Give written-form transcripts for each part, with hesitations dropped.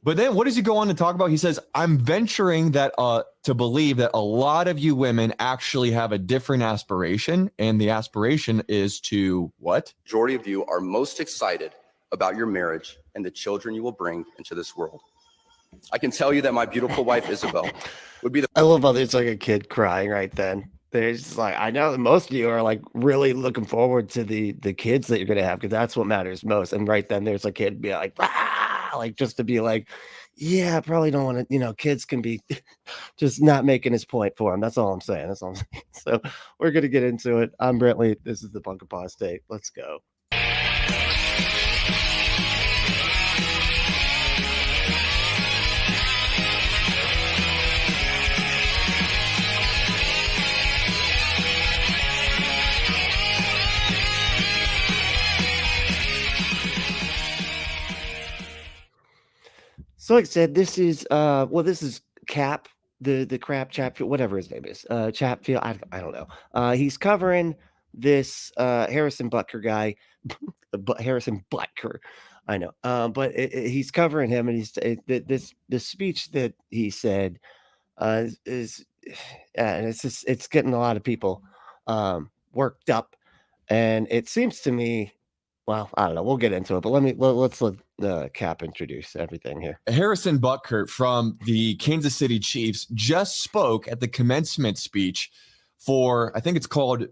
But then what does he go on to talk about? He says, I'm venturing that to believe that a lot of you women actually have a different aspiration. And the aspiration is to what? Majority of you are most excited about your marriage and the children you will bring into this world. I can tell you that my beautiful wife, Isabel, would be the... I love how there's like a kid crying right then. There's just like, I know that most of you are like really looking forward to the kids that you're going to have, because that's what matters most. And right then there's a kid be like, ah! Like just to be like, yeah, I probably don't want to, kids can be just not making his point for him. That's all I'm saying. That's all I'm saying. So we're going to get into it. I'm Brentley. This is the Punk Apostate. Let's go. So like I said, this is this is Kap, the Kap Chatfield, whatever his name is. Chatfield, I don't know. He's covering this Harrison Butker guy, Harrison Butker. I know. But he's covering him, and he's this speech that he said and it's getting a lot of people worked up, and it seems to me, well, I don't know. We'll get into it, but let's let Kap introduce everything here. Harrison Butker from the Kansas City Chiefs just spoke at the commencement speech for, I think it's called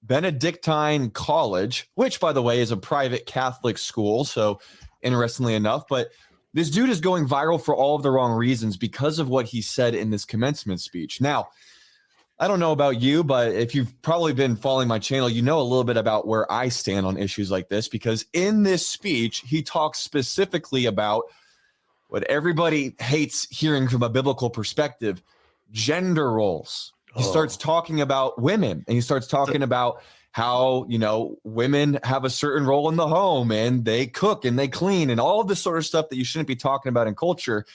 Benedictine College, which, by the way, is a private Catholic school. So interestingly enough, but this dude is going viral for all of the wrong reasons because of what he said in this commencement speech. Now, I don't know about you, but if you've probably been following my channel, you know a little bit about where I stand on issues like this, because in this speech, he talks specifically about what everybody hates hearing from a biblical perspective, gender roles. He starts talking about women, and he starts talking about how, women have a certain role in the home, and they cook and they clean and all of this sort of stuff that you shouldn't be talking about in culture.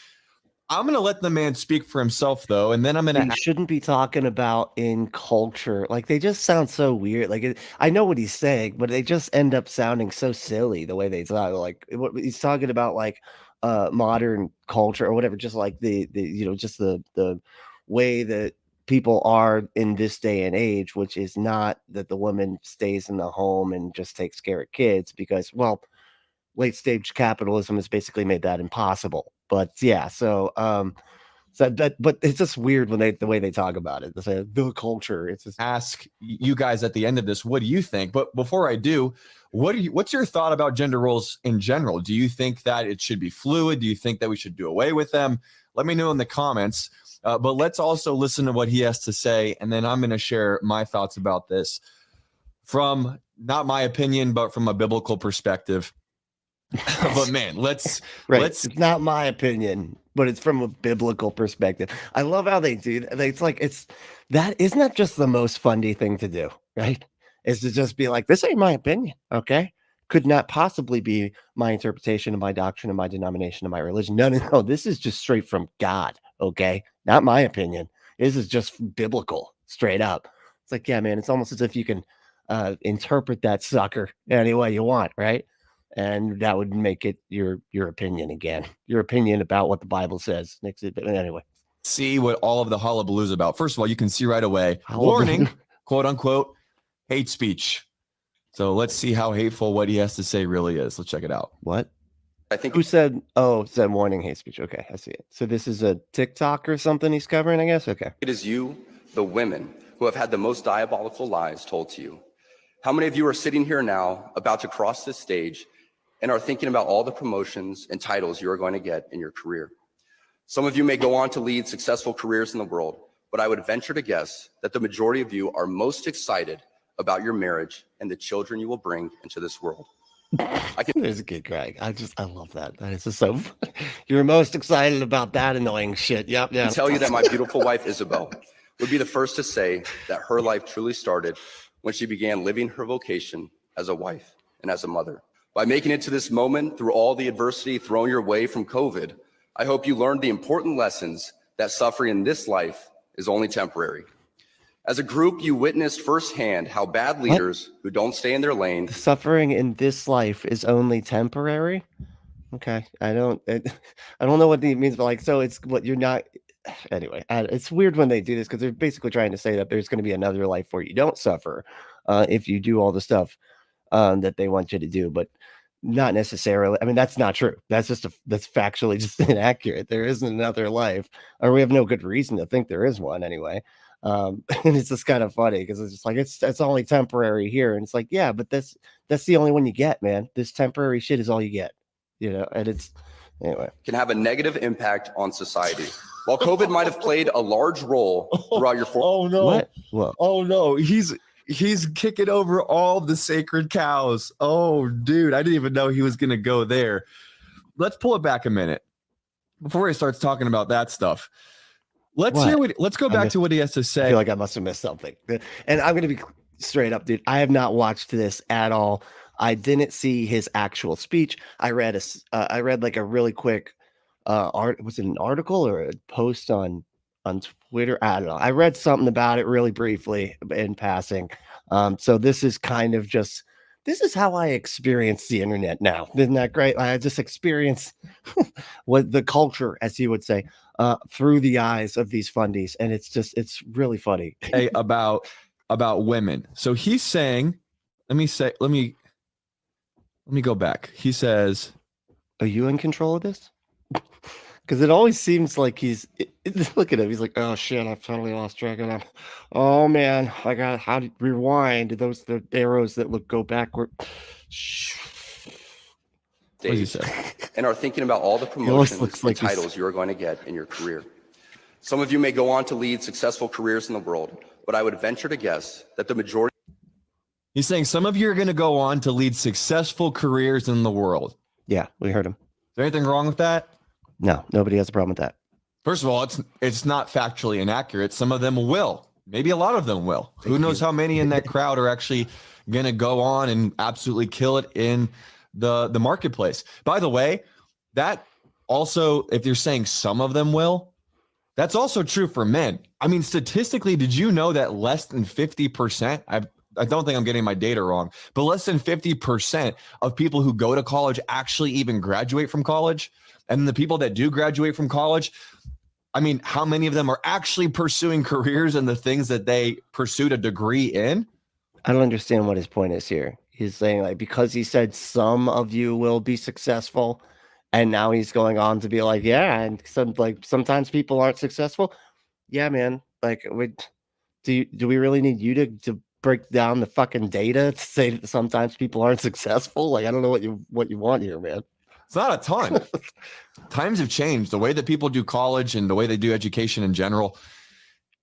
I'm going to let the man speak for himself, though, and then I'm going to... He shouldn't be talking about in culture. Like, they just sound so weird. Like, I know what he's saying, but they just end up sounding so silly the way they talk. Like, what he's talking about, like, modern culture or whatever, just like the way that people are in this day and age, which is not that the woman stays in the home and just takes care of kids, because, well, late stage capitalism has basically made that impossible. But yeah, but it's just weird when the way they talk about it. They say the culture. It's just... Ask you guys at the end of this, what do you think? But before I do, what's your thought about gender roles in general? Do you think that it should be fluid? Do you think that we should do away with them? Let me know in the comments. But let's also listen to what he has to say, and then I'm going to share my thoughts about this from not my opinion, but from a biblical perspective. But man, let's It's not my opinion, but it's from a biblical perspective. I love how they do that. Isn't that just the most Fundie thing to do, right? Is to just be like, this ain't my opinion, okay? Could not possibly be my interpretation of my doctrine, of my denomination, of my religion. No, this is just straight from God, okay? Not my opinion. This is just biblical, straight up. It's like, yeah, man, it's almost as if you can interpret that sucker any way you want, right? And that would make it your opinion again. Your opinion about what the Bible says. Anyway. See what all of the hullabaloo is about. First of all, you can see right away. Warning, quote unquote, hate speech. So let's see how hateful what he has to say really is. Let's check it out. What? I think... Who said, said warning hate speech. Okay, I see it. So this is a TikTok or something he's covering, I guess? Okay. It is you, the women, who have had the most diabolical lies told to you. How many of you are sitting here now about to cross this stage and are thinking about all the promotions and titles you are going to get in your career? Some of you may go on to lead successful careers in the world, but I would venture to guess that the majority of you are most excited about your marriage and the children you will bring into this world. There's a kid crying. I love that. That is just so funny. You're most excited about that annoying shit. Yep. I can tell you that my beautiful wife, Isabel, would be the first to say that her life truly started when she began living her vocation as a wife and as a mother. By making it to this moment through all the adversity thrown your way from COVID, I hope you learned the important lessons that suffering in this life is only temporary. As a group, you witnessed firsthand how bad leaders who don't stay in their lane... Suffering in this life is only temporary? Okay. I don't know what it means, but like, so it's what you're not. Anyway, it's weird when they do this because they're basically trying to say that there's going to be another life where you don't suffer if you do all the stuff that they want you to do, but not necessarily. I mean, that's not true. That's that's factually just inaccurate. There isn't another life, or we have no good reason to think there is one anyway. And it's just kind of funny because it's just like it's only temporary here, and it's like, yeah, but that's the only one you get, man. This temporary shit is all you get, and it's anyway. Can have a negative impact on society. While COVID might have played a large role throughout your Oh no! What? Oh no! He's kicking over all the sacred cows. Oh, dude, I didn't even know he was gonna go there. Let's pull it back a minute before he starts talking about that stuff. Let's go back to what he has to say. I feel like I must have missed something. And I'm gonna be straight up, dude. I have not watched this at all. I didn't see his actual speech. I read like a really quick was it an article or a post on Twitter? I don't know. I read something about it really briefly in passing. So this is kind of just this is how I experience the internet now. Isn't that great? I just experience what the culture, as he would say, through the eyes of these fundies, and it's really funny. Hey, about women. So he's saying, let me go back. He says, "Are you in control of this?" Because it always seems like look at him. He's like, oh shit, I've totally lost track of them. Oh man, I got how to rewind the arrows that go backward. What does he say? And are thinking about all the promotions and titles you are going to get in your career. Some of you may go on to lead successful careers in the world, but I would venture to guess that the majority. He's saying some of you are going to go on to lead successful careers in the world. Yeah, we heard him. Is there anything wrong with that? No, nobody has a problem with that. First of all, it's not factually inaccurate. Some of them will. Maybe a lot of them will. Who knows how many in that crowd are actually going to go on and absolutely kill it in the marketplace. By the way, that also, if you're saying some of them will, that's also true for men. I mean, statistically, did you know that less than 50%, I don't think I'm getting my data wrong, but less than 50% of people who go to college actually even graduate from college? And the people that do graduate from college, I mean, how many of them are actually pursuing careers in the things that they pursued a degree in? I don't understand what his point is here. He's saying, like, because he said some of you will be successful, and now he's going on to be like, yeah, and sometimes people aren't successful. Yeah, man. Like, do we really need you to break down the fucking data to say that sometimes people aren't successful? Like, I don't know what you want here, man. It's not a ton. Times have changed. The way that people do college and the way they do education in general,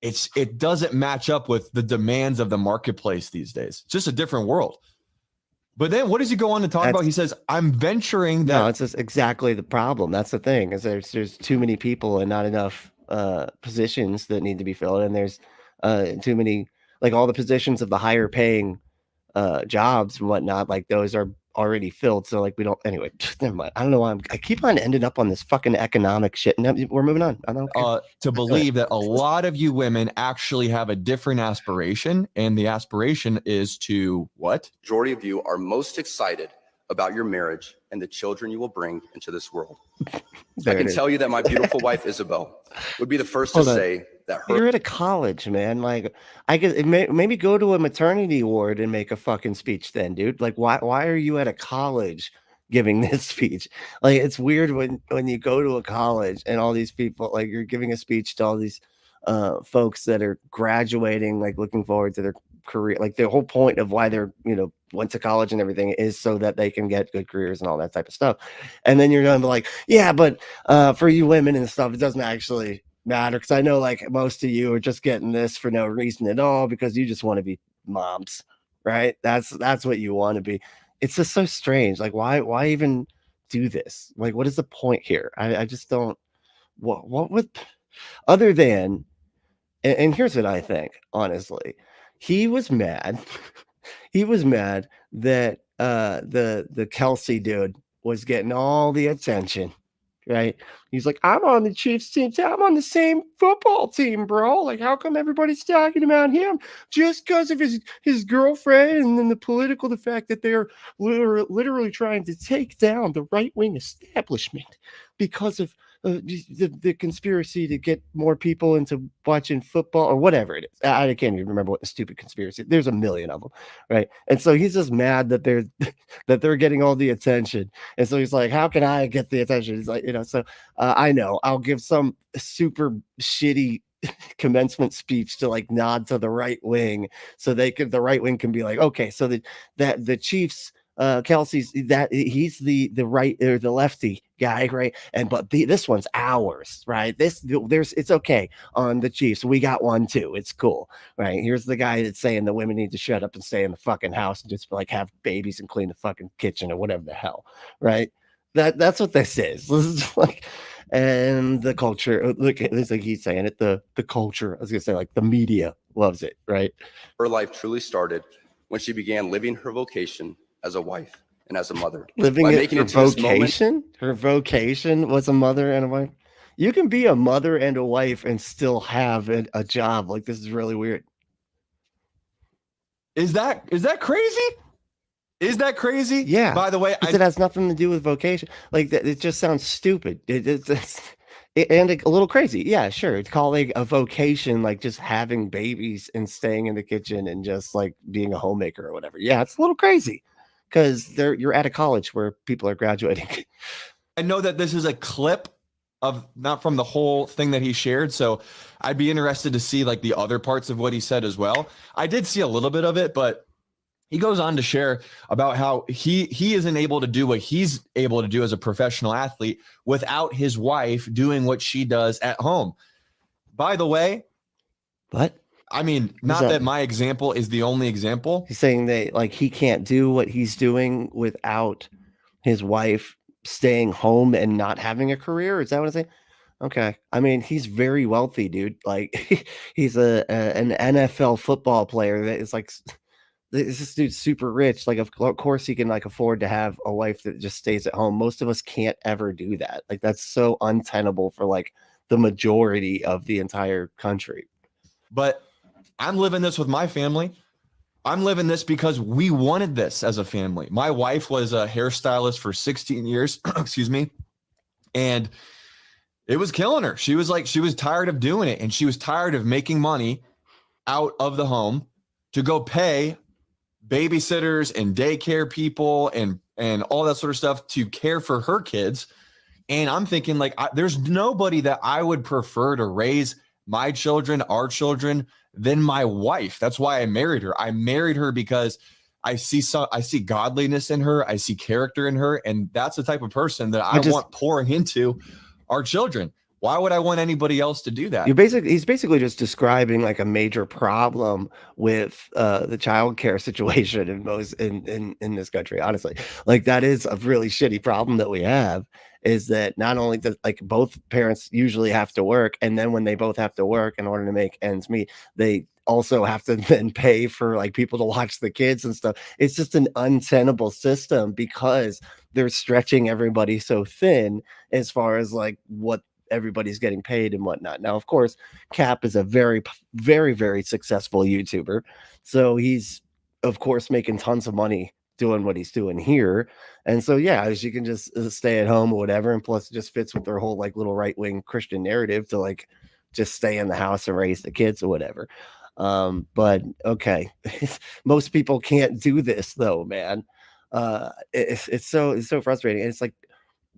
it doesn't match up with the demands of the marketplace these days. It's just a different world. But then what does he go on to talk about? He says, I'm venturing that. No, it's just exactly the problem. That's the thing, is there's too many people and not enough positions that need to be filled. And there's too many, like all the positions of the higher paying jobs and whatnot, like those are already filled. So like we don't, anyway, never mind. I don't know why I keep on ending up on this fucking economic shit. And we're moving on. I don't care. To believe that a lot of you women actually have a different aspiration, and the aspiration is to what? Majority of you are most excited about your marriage and the children you will bring into this world. I can tell you that my beautiful wife, Isabel, would be the first to say that you're at a college, man. Like, I guess maybe go to a maternity ward and make a fucking speech then, dude. Like, why are you at a college giving this speech? Like, it's weird when you go to a college and all these people, like, you're giving a speech to all these folks that are graduating, like looking forward to their career. Like, the whole point of why they're, went to college and everything is so that they can get good careers and all that type of stuff. And then you're going to be like, yeah, but for you women and stuff, it doesn't actually matter, because I know like most of you are just getting this for no reason at all, because you just want to be moms, right? That's what you want to be. It's just so strange. Like, why even do this? Like, what is the point here? I just don't. What would, other than, and here's what I think, honestly, he was mad. He was mad that the Kelsey dude was getting all the attention, right? He's like, I'm on the Chiefs team. I'm on the same football team, bro. Like, how come everybody's talking about him just because of his girlfriend and then the fact that they're literally trying to take down the right-wing establishment because of the conspiracy to get more people into watching football or whatever it is. I can't even remember what the stupid conspiracy. There's a million of them, right? And so he's just mad that they're getting all the attention. And so he's like, how can I get the attention? He's like, so I know I'll give some super shitty commencement speech to like nod to the right wing so the right wing can be like, okay, so the Chiefs, Kelsey's that he's the right or the lefty guy, right? But this one's ours, right? It's okay on the Chiefs. We got one too. It's cool, right? Here's the guy that's saying the women need to shut up and stay in the fucking house and just like have babies and clean the fucking kitchen or whatever the hell, right? That's what this is. This is like, and the culture. Look, it's like he's saying it. The culture. I was gonna say like the media loves it, right? Her life truly started when she began living her vocation as a wife and as a mother. Living her vocation? Her vocation was a mother and a wife? You can be a mother and a wife and still have a job. Like, this is really weird. Is that crazy? Is that crazy? Yeah. By the way, it has nothing to do with vocation. Like, it just sounds stupid. And a little crazy. Yeah, sure. It's calling a vocation like just having babies and staying in the kitchen and just like being a homemaker or whatever. Yeah, it's a little crazy because you're at a college where people are graduating. I know that this is a clip of not from the whole thing that he shared, so I'd be interested to see like the other parts of what he said as well. I did see a little bit of it, but he goes on to share about how he isn't able to do what he's able to do as a professional athlete without his wife doing what she does at home. By the way, what? I mean, not that my example is the only example. He's saying that like he can't do what he's doing without his wife staying home and not having a career. Is that what I'm saying? Okay. I mean, he's very wealthy, dude. Like he's an NFL football player that is like, this dude's super rich. Like, of course he can like afford to have a wife that just stays at home. Most of us can't ever do that. Like, that's so untenable for like the majority of the entire country. But I'm living this with my family. I'm living this because we wanted this as a family. My wife was a hairstylist for 16 years, excuse me. And it was killing her. She was tired of doing it. And she was tired of making money out of the home to go pay babysitters and daycare people and all that sort of stuff to care for her kids. And I'm thinking like, there's nobody that I would prefer to raise my children, our children, than my wife. That's why I married her. I married her because I see godliness in her. I see character in her. And that's the type of person that I want pouring into our children. Why would I want anybody else to do that? He's basically just describing like a major problem with the childcare situation in this country. Honestly, like that is a really shitty problem that we have. Is that not only that like both parents usually have to work, and then when they both have to work in order to make ends meet, they also have to then pay for like people to watch the kids and stuff. It's just an untenable system because they're stretching everybody so thin as far as like what everybody's getting paid and whatnot. Now, of course, Kap is a very, very, very successful YouTuber. So he's, of course, making tons of money doing what he's doing here. And so, yeah, she can just stay at home or whatever. And plus it just fits with their whole like little right-wing Christian narrative to like just stay in the house and raise the kids or whatever. But okay. Most people can't do this though, man. It's so frustrating. And it's like,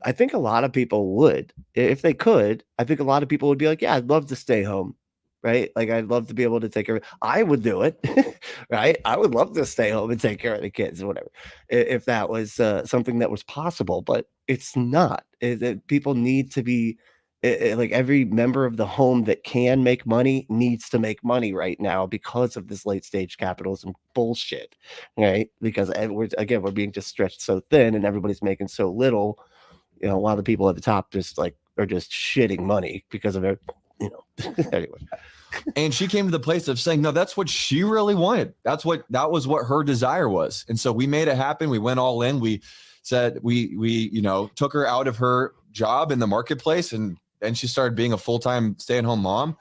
I think a lot of people would, if they could, I think a lot of people would be like, yeah, I'd love to stay home, right? Like, I'd love to be able to take care of it. I would do it, right? I would love to stay home and take care of the kids or whatever, if that was something that was possible, but it's not. People need to be, like every member of the home that can make money needs to make money right now because of this late stage capitalism bullshit, right? Because we're being just stretched so thin and everybody's making so little. You know, while the people at the top just like are just shitting money because of it, you know. Anyway. And she came to the place of saying, no, that's what she really wanted. That was what her desire was. And so we made it happen. We went all in. We said we took her out of her job in the marketplace, and then she started being a full-time stay-at-home mom,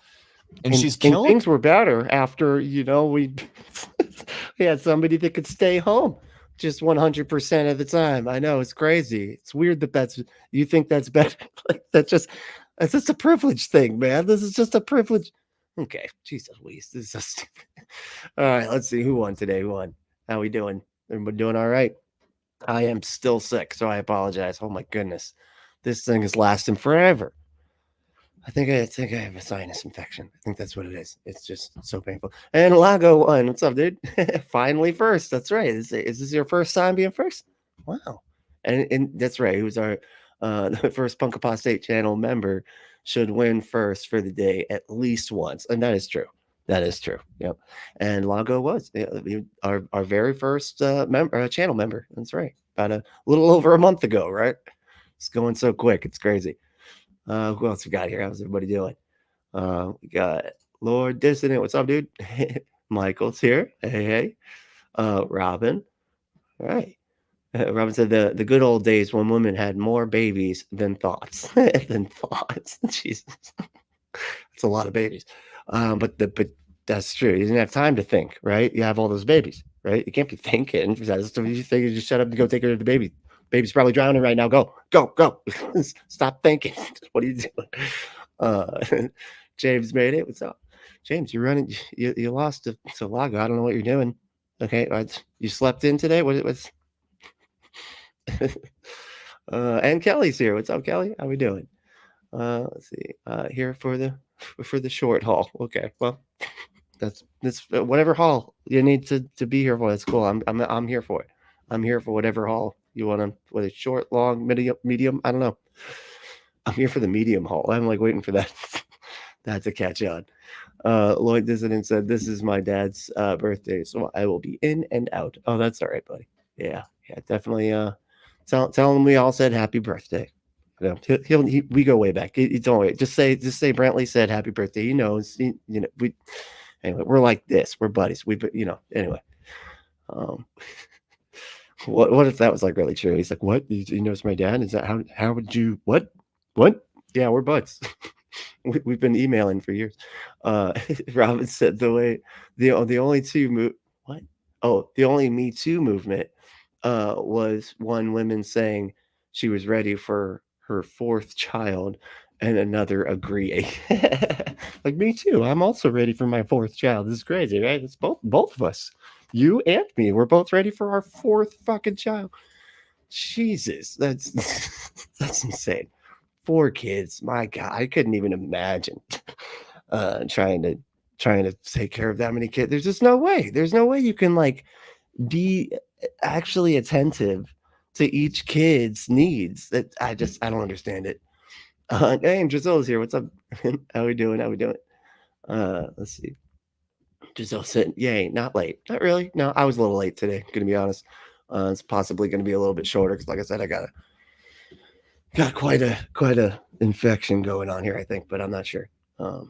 and she's And killing. things were better after, you know, we had somebody that could stay home just 100% of the time. I know, it's crazy. It's weird that you think that's better. Like that's just a privilege thing, man. This is just a privilege. Okay, Jesus, Louise, this is so stupid. All right, let's see who won today. Who won? How we doing? Everybody doing all right? I am still sick, so I apologize. Oh my goodness, this thing is lasting forever. I think I have a sinus infection. I think that's what it is. It's just so painful. And Lago won. What's up, dude? Finally first. That's right. Is this your first time being first? Wow. And that's right. He was our the first Punk Apostate channel member should win first for the day at least once. And that is true. That is true. Yep. And Lago was our very first channel member. That's right. About a little over a month ago, right? It's going so quick. It's crazy. Who else we got here? How's everybody doing? We got Lord Dissident. What's up, dude? Michael's here. Hey. Robin. All right. Robin said the good old days when women had more babies than thoughts. Than thoughts. Jesus. That's a lot of babies. But that's true. You didn't have time to think, right? You have all those babies, right? You can't be thinking. You think you just shut up and go take care of the baby. Baby's probably drowning right now. Go. Stop thinking. What are you doing? James made it. What's up? James, you're running. You lost to Lago. I don't know what you're doing. Okay. You slept in today? What's and Kelly's here. What's up, Kelly? How we doing? Let's see. Here for the short haul. Okay. Well, that's whatever haul you need to be here for. That's cool. I'm here for it. I'm here for whatever haul you want to, whether it's short, long, medium. I don't know. I'm here for the medium haul. I'm like waiting for that to catch on. Lloyd Dissident said, "This is my dad's birthday, so I will be in and out." Oh, that's all right, buddy. Yeah, definitely. Tell him we all said happy birthday. You know, we go way back. Don't worry. Just say Brantley said happy birthday. He knows. Anyway, we're like this. We're buddies. Anyway. What if that was like really true? He's like, what? He knows my dad? Is that how would you what? Yeah, we're buds. We've been emailing for years. Robin said the only Me Too movement was one woman saying she was ready for her fourth child and another agreeing. Like, me too. I'm also ready for my fourth child. This is crazy, right? It's both of us. You and me. We're both ready for our fourth fucking child. Jesus, that's insane. 4 kids. My God, I couldn't even imagine trying to take care of that many kids. There's just no way. There's no way you can like be actually attentive to each kid's needs. That I don't understand it. Hey, Drizzle's here. What's up? How we doing? Let's see. Giselle said, "Yay, not late. Not really. No, I was a little late today. Gonna be honest. It's possibly gonna be a little bit shorter because, like I said, I got quite a infection going on here, I think, but I'm not sure. Yeah,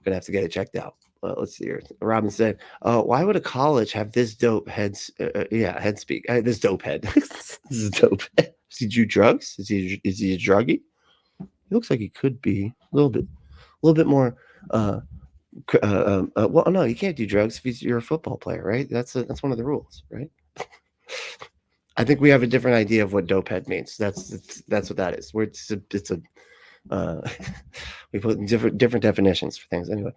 gonna have to get it checked out. Let's see here. Robin said, "Why would a college have this dope head speak? This dope head. This is dope. Does he do drugs? Is he a druggie? He looks like he could be a little bit more." Well, no, you can't do drugs if you're a football player, right? That's one of the rules, right? I think we have a different idea of what dope head means. That's what that is. We put different definitions for things anyway.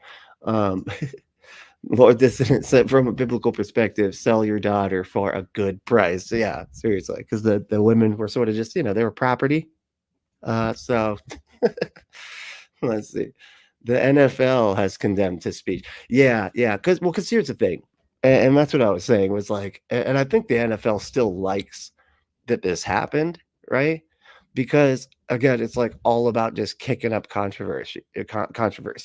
Lord Dissident said, from a biblical perspective, sell your daughter for a good price. Yeah, seriously, because the women were sort of just, they were property. So let's see. The NFL has condemned his speech. Yeah, because here's the thing, and that's what I was saying was like, and I think the NFL still likes that this happened, right? Because again, it's like all about just kicking up controversy,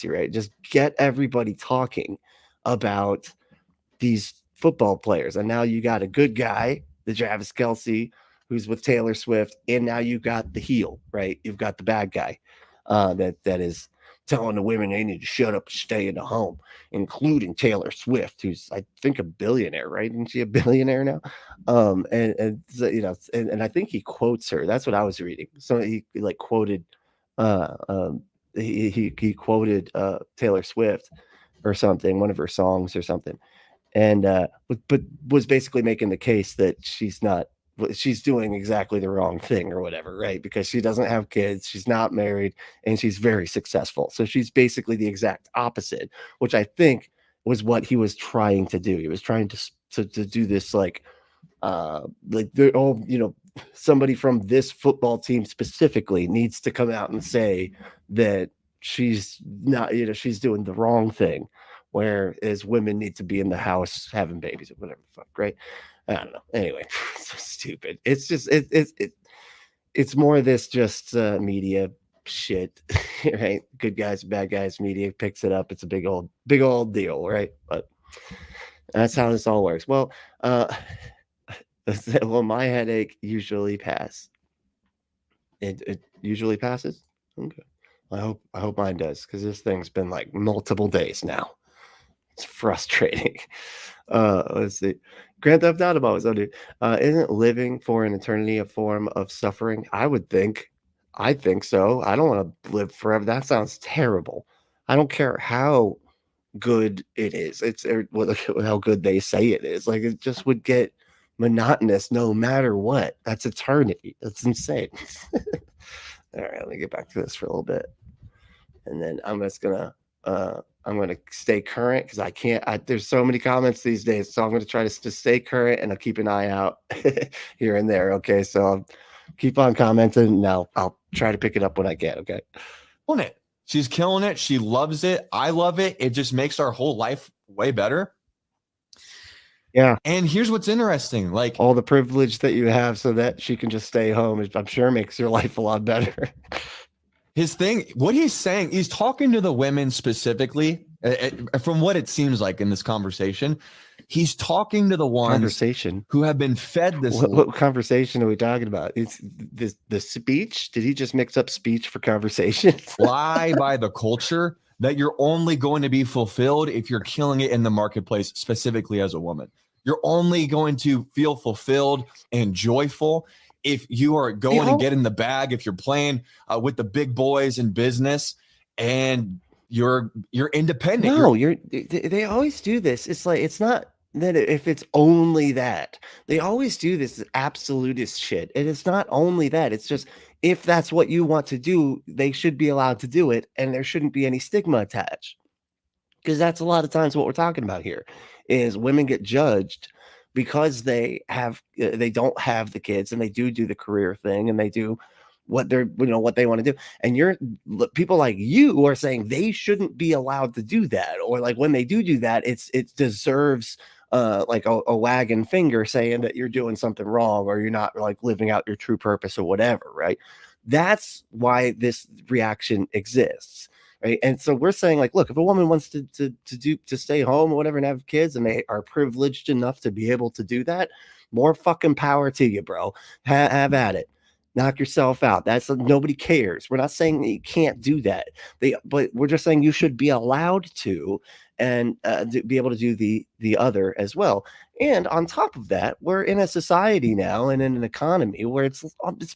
right? Just get everybody talking about these football players, and now you got a good guy, the Travis Kelce, who's with Taylor Swift, and now you got the heel, right? You've got the bad guy, that is telling the women they need to shut up and stay in the home, including Taylor Swift, who's I think a billionaire, right? Isn't she a billionaire now? And so, and I think he quotes her. That's what I was reading. So he like quoted, he quoted Taylor Swift or something, one of her songs or something, and but was basically making the case that she's doing exactly the wrong thing or whatever, right? Because she doesn't have kids, she's not married, and she's very successful. So she's basically the exact opposite, which I think was what he was trying to do. He was trying to do this like they're all, somebody from this football team specifically needs to come out and say that she's not, she's doing the wrong thing, whereas women need to be in the house having babies or whatever the fuck, right? I don't know. Anyway, it's so stupid. It's just it's more of this just media shit, right? Good guys, bad guys. Media picks it up. It's a big old deal, right? But that's how this all works. Well, well, my headache usually passes. It usually passes. Okay. I hope mine does, because this thing's been like multiple days now. It's frustrating. Let's see. Grand Theft Auto was on it. Isn't living for an eternity a form of suffering? I think so. I don't want to live forever. That sounds terrible. I don't care how good it is. It's how good they say it is. Like, it just would get monotonous no matter what. That's eternity. That's insane. All right, let me get back to this for a little bit, and then I'm gonna stay current, because I can't. There's so many comments these days, so I'm gonna try to stay current, and I'll keep an eye out here and there. Okay, so I'll keep on commenting. Now I'll try to pick it up when I can. Okay, Killing it. She's killing it. She loves it. I love it. It just makes our whole life way better. Yeah. And here's what's interesting: like, all the privilege that you have, so that she can just stay home, I'm sure makes your life a lot better. his thing, what he's saying, he's talking to the women specifically, from what it seems like in this conversation. He's talking to the ones who have been fed this. What conversation are we talking about? It's the speech. Did he just mix up speech for conversation? Lie by the culture that you're only going to be fulfilled if you're killing it in the marketplace, specifically as a woman. You're only going to feel fulfilled and joyful if you are going and getting the bag, if you're playing with the big boys in business and you're independent. No, they always do this. It's like, it's not that if it's only that. They always do this absolutist shit. And it's not only that. It's just, if that's what you want to do, they should be allowed to do it, and there shouldn't be any stigma attached. Because that's a lot of times what we're talking about here, is women get judged because they don't have the kids, and they do the career thing, and they do what what they want to do. And people like you are saying they shouldn't be allowed to do that, or like when they do that, it deserves like a wagging finger saying that you're doing something wrong, or you're not like living out your true purpose or whatever, right? That's why this reaction exists. Right. And so we're saying, like, look, if a woman wants to stay home or whatever and have kids, and they are privileged enough to be able to do that, more fucking power to you, bro. Have at it. Knock yourself out. Nobody cares. We're not saying that you can't do that. But we're just saying you should be allowed to, and be able to do the other as well. And on top of that, we're in a society now and in an economy where it's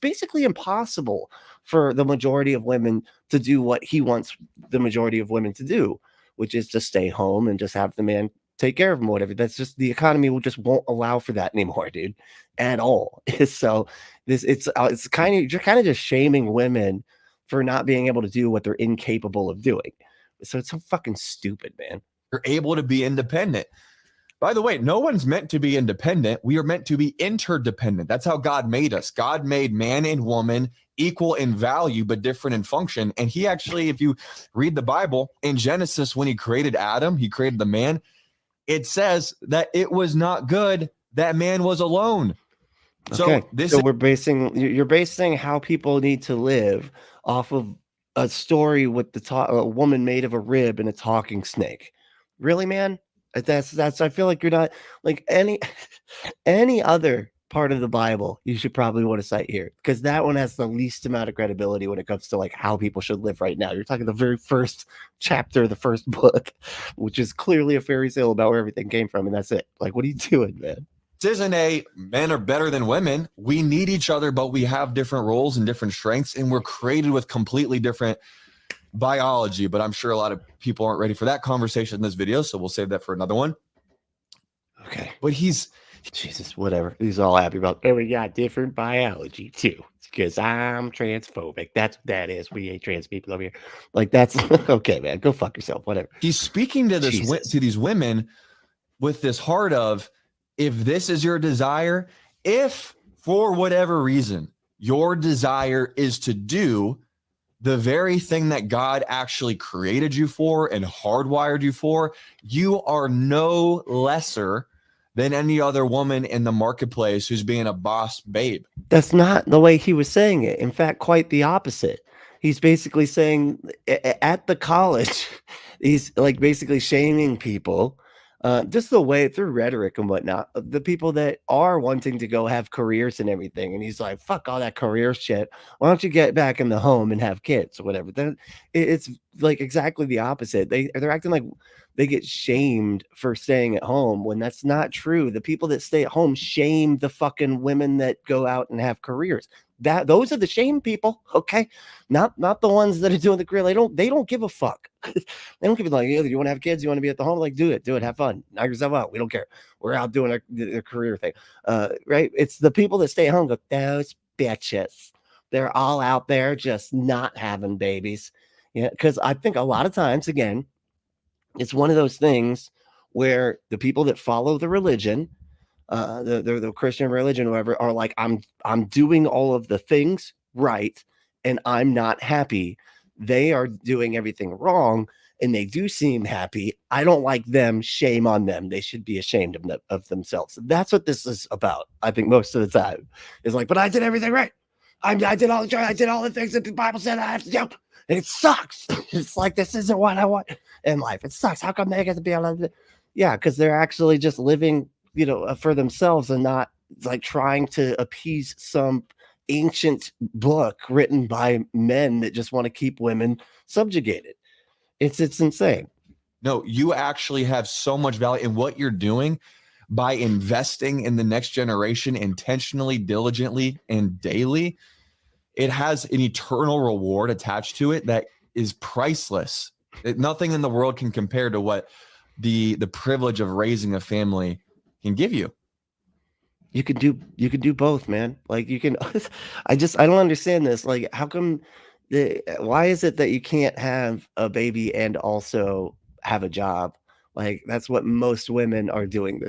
basically impossible for the majority of women to do what he wants the majority of women to do, which is to stay home and just have the man take care of them or whatever. That's just, the economy won't allow for that anymore, dude, at all. So it's kind of, you're kind of just shaming women for not being able to do what they're incapable of doing. So it's so fucking stupid, man. You're able to be independent. By the way, no one's meant to be independent. We are meant to be interdependent. That's how God made us. God made man and woman equal in value, but different in function. And he actually, if you read the Bible, in Genesis, when he created Adam, he created the man. It says that it was not good that man was alone. Okay. So you're basing how people need to live off of a story with a woman made of a rib and a talking snake. Really, man? That's I feel like you're not like any other part of the Bible you should probably want to cite here, because that one has the least amount of credibility when it comes to like how people should live right now. You're talking the very first chapter of the first book, which is clearly a fairy tale about where everything came from, and that's it. Like, what are you doing, man? This isn't a men are better than women. We need each other, but we have different roles and different strengths, and we're created with completely different biology. But I'm sure a lot of people aren't ready for that conversation in this video, so we'll save that for another one. Okay. But Jesus, whatever. He's all happy about, oh, we got different biology too, because I'm transphobic. That's what that is. We hate trans people over here. Like, that's okay, man. Go fuck yourself. Whatever. he's speaking to these women with this heart of, if this is your desire, if for whatever reason your desire is to do the very thing that God actually created you for and hardwired you for, you are no lesser than any other woman in the marketplace who's being a boss babe. That's not the way he was saying it. In fact, quite the opposite. He's basically saying at the college, he's like basically shaming people, just the way through rhetoric and whatnot, the people that are wanting to go have careers and everything. And he's like, fuck all that career shit. Why don't you get back in the home and have kids or whatever? Then it's like exactly the opposite. They're acting like they get shamed for staying at home when that's not true. The people that stay at home shame the fucking women that go out and have careers. Those are the shame people, okay? Not the ones that are doing the career. They don't give a fuck. They don't give a like, you want to have kids, you want to be at the home, like do it, have fun, knock yourself out. We don't care. We're out doing our career thing, right? It's the people that stay at home go, those bitches. They're all out there just not having babies. Yeah, because I think a lot of times, again, it's one of those things where the people that follow the religion, the Christian religion, or whatever, are like, I'm doing all of the things right, and I'm not happy. They are doing everything wrong, and they do seem happy. I don't like them. Shame on them. They should be ashamed of themselves. That's what this is about. I think most of the time is like, but I did everything right. I did all the things that the Bible said I have to do. And it sucks. It's like, this isn't what I want in life. It sucks. How come they get to be able to? Yeah, because they're actually just living, for themselves and not like trying to appease some ancient book written by men that just want to keep women subjugated. It's insane. No, you actually have so much value in what you're doing by investing in the next generation intentionally, diligently, and daily. It has an eternal reward attached to it that is priceless. Nothing in the world can compare to what the privilege of raising a family can give you. You can do both, man. Like you can, I don't understand this. Like, how come why is it that you can't have a baby and also have a job? Like, that's what most women are doing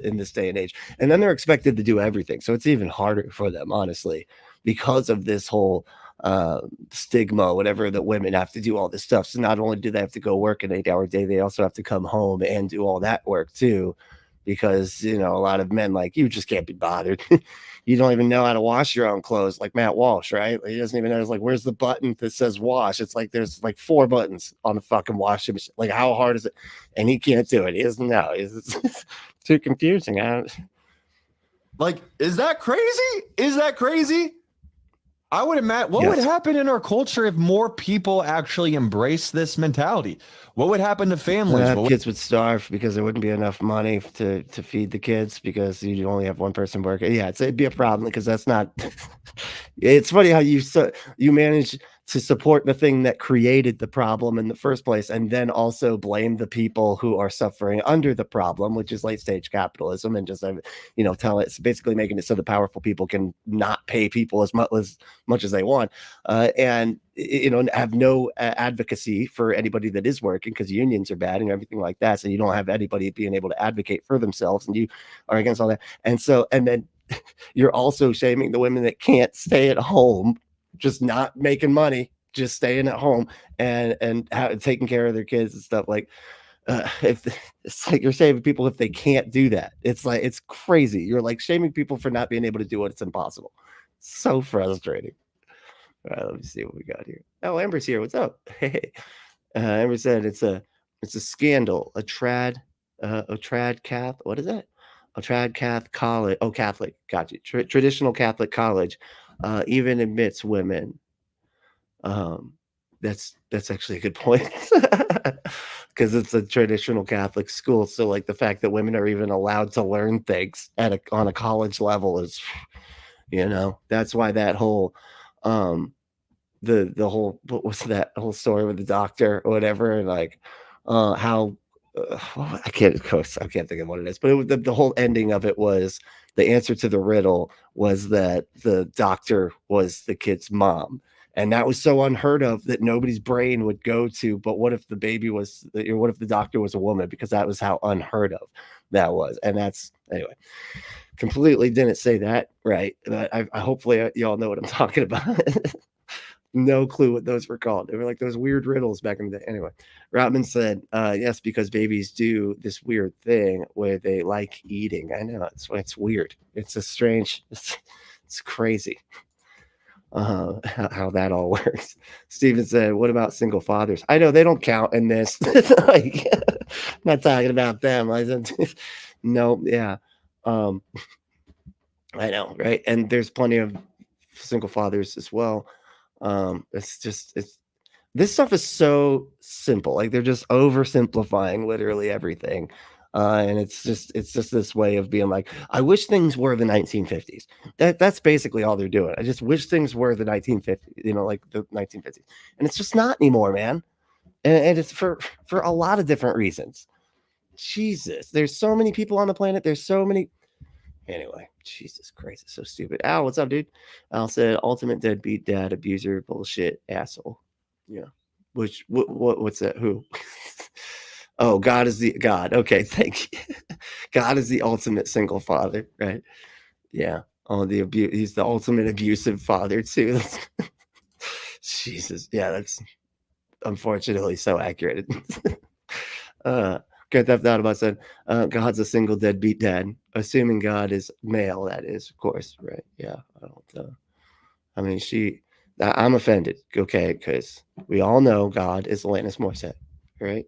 in this day and age. And then they're expected to do everything. So it's even harder for them, honestly, because of this whole stigma, whatever, that women have to do all this stuff. So not only do they have to go work an 8-hour day, they also have to come home and do all that work too. Because, a lot of men, like, you just can't be bothered. You don't even know how to wash your own clothes, like Matt Walsh, right? He doesn't even know. It's like, where's the button that says wash? It's like there's like 4 buttons on the fucking washing machine. Like, how hard is it? And he can't do it. He doesn't know. It's too confusing. Like, is that crazy? Is that crazy? I would imagine, what would happen in our culture if more people actually embrace this mentality? What would happen to families? Kids would starve because there wouldn't be enough money to feed the kids because you only have one person working. Yeah, it'd be a problem because that's not. It's funny how you manage to support the thing that created the problem in the first place, and then also blame the people who are suffering under the problem, which is late stage capitalism, and just it's basically making it so the powerful people can not pay people as much as they want, and have no advocacy for anybody that is working because unions are bad and everything like that. So you don't have anybody being able to advocate for themselves, and you are against all that. And then you're also shaming the women that can't stay at home, just not making money, just staying at home and taking care of their kids and stuff. Like, if it's like you're saving people if they can't do that. It's like, it's crazy. You're like shaming people for not being able to do what it's impossible. So frustrating. All right, let me see what we got here. Oh, Amber's here. What's up? Hey, Amber said it's a scandal, a trad cath. What is that? a trad Catholic college. Oh, Catholic. Got you. Traditional Catholic college even admits women. That's actually a good point because it's a traditional Catholic school. So like the fact that women are even allowed to learn things on a college level is, that's why that whole the whole, what was that whole story with the doctor or whatever, and like how I can't think of what it is, but the whole ending of it was the answer to the riddle was that the doctor was the kid's mom. And that was so unheard of that nobody's brain would go to, but what if the doctor was a woman? Because that was how unheard of that was. And that's, anyway, completely didn't say that right. But I hopefully y'all know what I'm talking about. No clue what those were called. They were like those weird riddles back in the day. Anyway, Robin said, yes, because babies do this weird thing where they like eating. I know, it's weird. It's a strange, it's crazy. How that all works. Steven said, what about single fathers? I know they don't count in this. Like, I'm not talking about them. I said, no, yeah. I know, right? And there's plenty of single fathers as well. This stuff is so simple. Like they're just oversimplifying literally everything. And it's just this way of being like, I wish things were the 1950s. That's basically all they're doing. I just wish things were the 1950s, like the 1950s. And it's just not anymore, man. And it's for a lot of different reasons. Jesus, there's so many people on the planet. There's so many. Anyway, Jesus Christ, it's so stupid. Al, what's up, dude? Al said, ultimate deadbeat dad, abuser, bullshit, asshole. Yeah. What's that? Who? Oh, God is the God. Okay, thank you. God is the ultimate single father, right? Yeah. Oh, he's the ultimate abusive father too. Jesus. Yeah, that's unfortunately so accurate. Grand Theft Auto said, God's a single deadbeat dad. Assuming God is male, that is, of course, right? Yeah. I'm offended, okay, because we all know God is Alanis Morissette, right?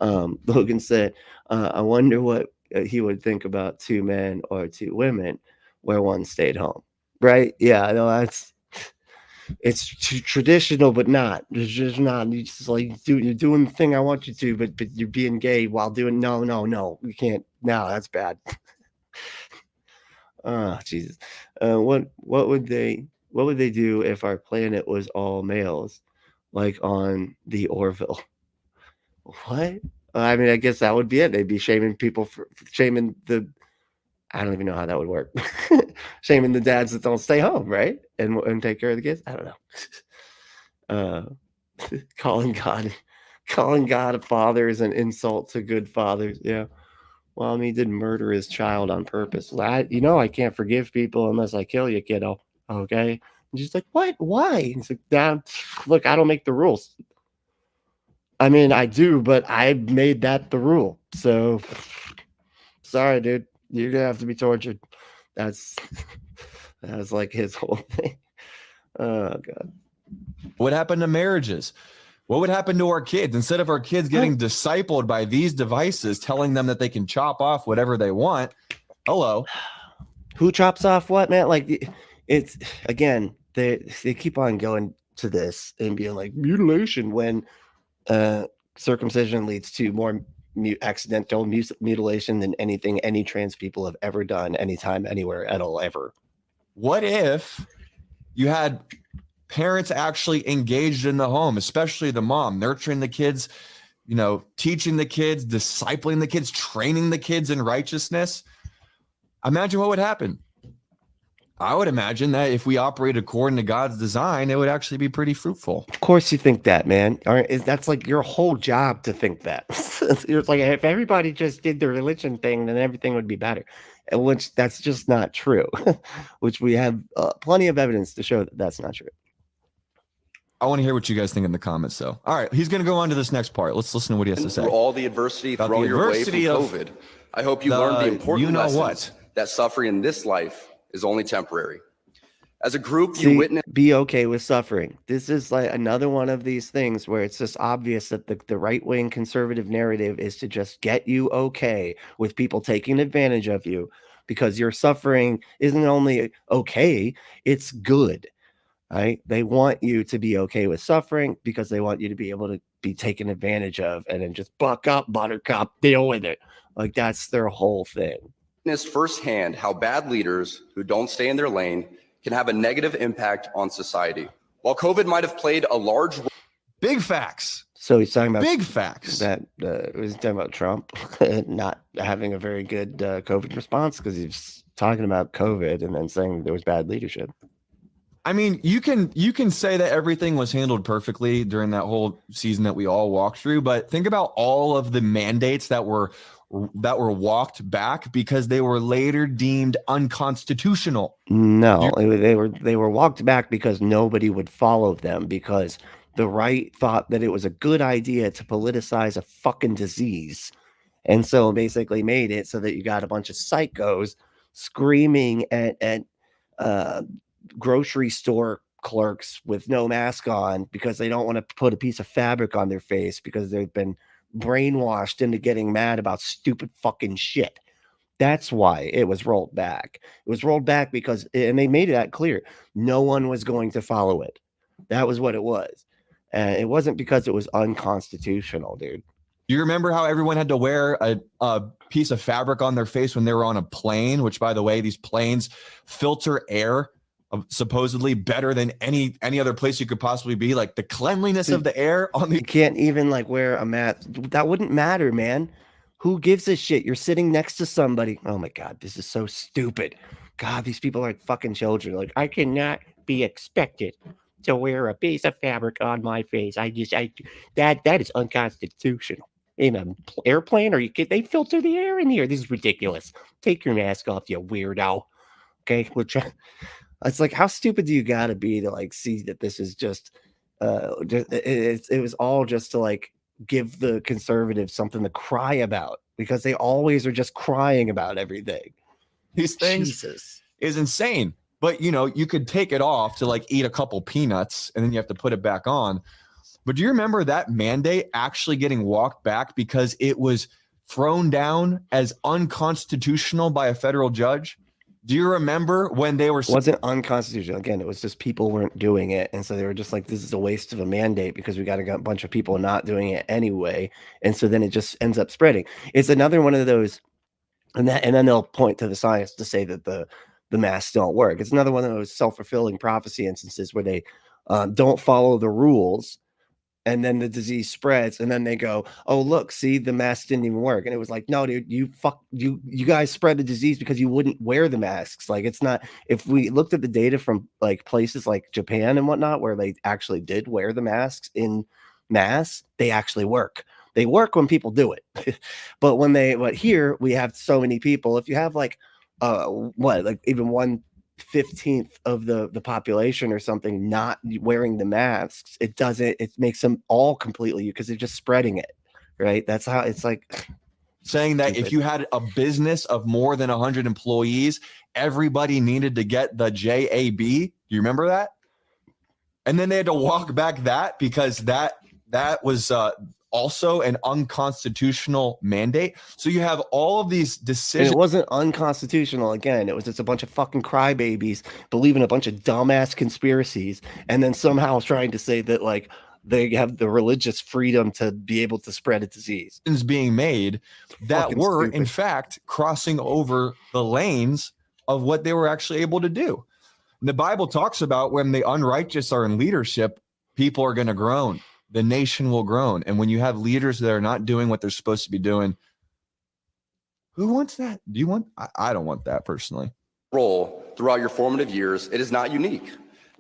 Logan said, I wonder what he would think about 2 men or 2 women where one stayed home. Right? Yeah, no, it's traditional, but not. It's just not. You just like you're doing the thing I want you to, but you're being gay while doing no. You can't. No, that's bad. Oh, Jesus. What would they do if our planet was all males, like on the Orville? What? I mean, I guess that would be it. They'd be shaming people for shaming the. I don't even know how that would work. Shaming the dads that don't stay home, right? And take care of the kids. I don't know. Calling God a father is an insult to good fathers. Yeah. Well, I mean, he didn't murder his child on purpose. I can't forgive people unless I kill you, kiddo. Okay. And she's like, what? Why? He's like, look, I don't make the rules. I mean, I do, but I made that the rule. So sorry, dude. You're gonna have to be tortured. That's like his whole thing. Oh God. What happened to marriages? What would happen to our kids? Instead of our kids getting discipled by these devices, telling them that they can chop off whatever they want. Hello. Who chops off what, man? Like it's again, they keep on going to this and being like mutilation when circumcision leads to more accidental mutilation than anything any trans people have ever done anytime, anywhere at all, ever. What if you had parents actually engaged in the home, especially the mom, nurturing the kids, teaching the kids, discipling the kids, training the kids in righteousness? Imagine what would happen. I would imagine that if we operate according to God's design, it would actually be pretty fruitful. Of course you think that, man. That's like your whole job to think that. It's like if everybody just did the religion thing, then everything would be better. Which that's just not true. Which we have plenty of evidence to show that that's not true. I want to hear what you guys think in the comments, though. All right, he's going to go on to this next part. Let's listen to what he has to say. Through all the adversity thrown your way from COVID, I hope you learned the important lessons that suffering in this life is only temporary. As a group, you witness. Be okay with suffering. This is like another one of these things where it's just obvious that the right-wing conservative narrative is to just get you okay with people taking advantage of you because your suffering isn't only okay, it's good. Right? They want you to be okay with suffering because they want you to be able to be taken advantage of and then just buck up, buttercup, deal with it. Like that's their whole thing. Witnessed firsthand how bad leaders who don't stay in their lane can have a negative impact on society. While COVID might have played a large role. Big facts. So he's talking about big facts. That he's talking about Trump not having a very good COVID response because he's talking about COVID and then saying there was bad leadership. I mean, you can say that everything was handled perfectly during that whole season that we all walked through, but think about all of the mandates that were walked back because they were later deemed unconstitutional. No, they were walked back because nobody would follow them because the right thought that it was a good idea to politicize a fucking disease. And so basically made it so that you got a bunch of psychos screaming at grocery store clerks with no mask on because they don't want to put a piece of fabric on their face because they've been brainwashed into getting mad about stupid fucking shit. That's why it was rolled back. It was rolled back because, and they made that clear, no one was going to follow it. That was what it was. And it wasn't because it was unconstitutional, dude. You remember how everyone had to wear a piece of fabric on their face when they were on a plane, which, by the way, these planes filter air supposedly better than any other place you could possibly be. Like the cleanliness of the air on the. You can't even like wear a mask. That wouldn't matter, man. Who gives a shit? You're sitting next to somebody. Oh my God, this is so stupid. God, these people are like fucking children. Like, I cannot be expected to wear a piece of fabric on my face. That is unconstitutional. In an airplane, or they filter the air in here. This is ridiculous. Take your mask off, you weirdo. Okay, it's like, how stupid do you gotta be to like see that this is just it was all just to like give the conservatives something to cry about because they always are just crying about everything. These things is insane. But you could take it off to like eat a couple peanuts and then you have to put it back on. But do you remember that mandate actually getting walked back because it was thrown down as unconstitutional by a federal judge? Do you remember when they were? It wasn't unconstitutional. Again, it was just people weren't doing it. And so they were just like, this is a waste of a mandate because we got a bunch of people not doing it anyway. And so then it just ends up spreading. It's another one of those, and then they'll point to the science to say that the masks don't work. It's another one of those self-fulfilling prophecy instances where they don't follow the rules. And then the disease spreads, and then they go, "Oh, look, see, the mask didn't even work." And it was like, "No, dude, you guys spread the disease because you wouldn't wear the masks." Like, it's not. If we looked at the data from like places like Japan and whatnot, where they actually did wear the masks in mass, they actually work. They work when people do it, but here we have so many people. If you have like, like even 1/15 of the population or something not wearing the masks, it makes them all completely, because they're just spreading it, right? That's how it's like saying that if you had a business of more than 100 employees, everybody needed to get the JAB. Do you remember that? And then they had to walk back that because that was also an unconstitutional mandate. So you have all of these decisions. And it wasn't unconstitutional. Again, it was just a bunch of fucking crybabies believing a bunch of dumbass conspiracies, and then somehow trying to say that like they have the religious freedom to be able to spread a disease. Being made that Fucking were stupid. in fact crossing over the lanes of what they were actually able to do. And the Bible talks about when the unrighteous are in leadership, people are going to groan. The nation will groan. And when you have leaders that are not doing what they're supposed to be doing, who wants that? Do you want? I don't want that personally. Role throughout your formative years, it is not unique.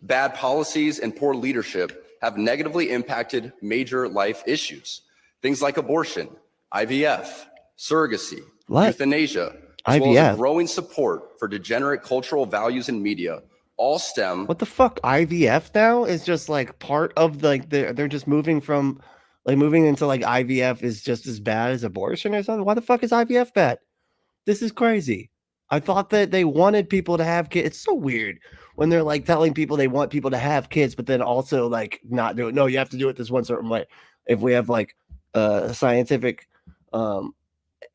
Bad policies and poor leadership have negatively impacted major life issues. Things like abortion, IVF, surrogacy, euthanasia, as well as growing support for degenerate cultural values in media, all stem. What the fuck? IVF now is just like part of like they're just moving from like moving into like IVF is just as bad as abortion or something. Why the fuck is IVF bad? This is crazy. I thought that they wanted people to have kids. It's so weird when they're like telling people they want people to have kids, but then also like not do it. No, you have to do it this one certain way. If we have like scientific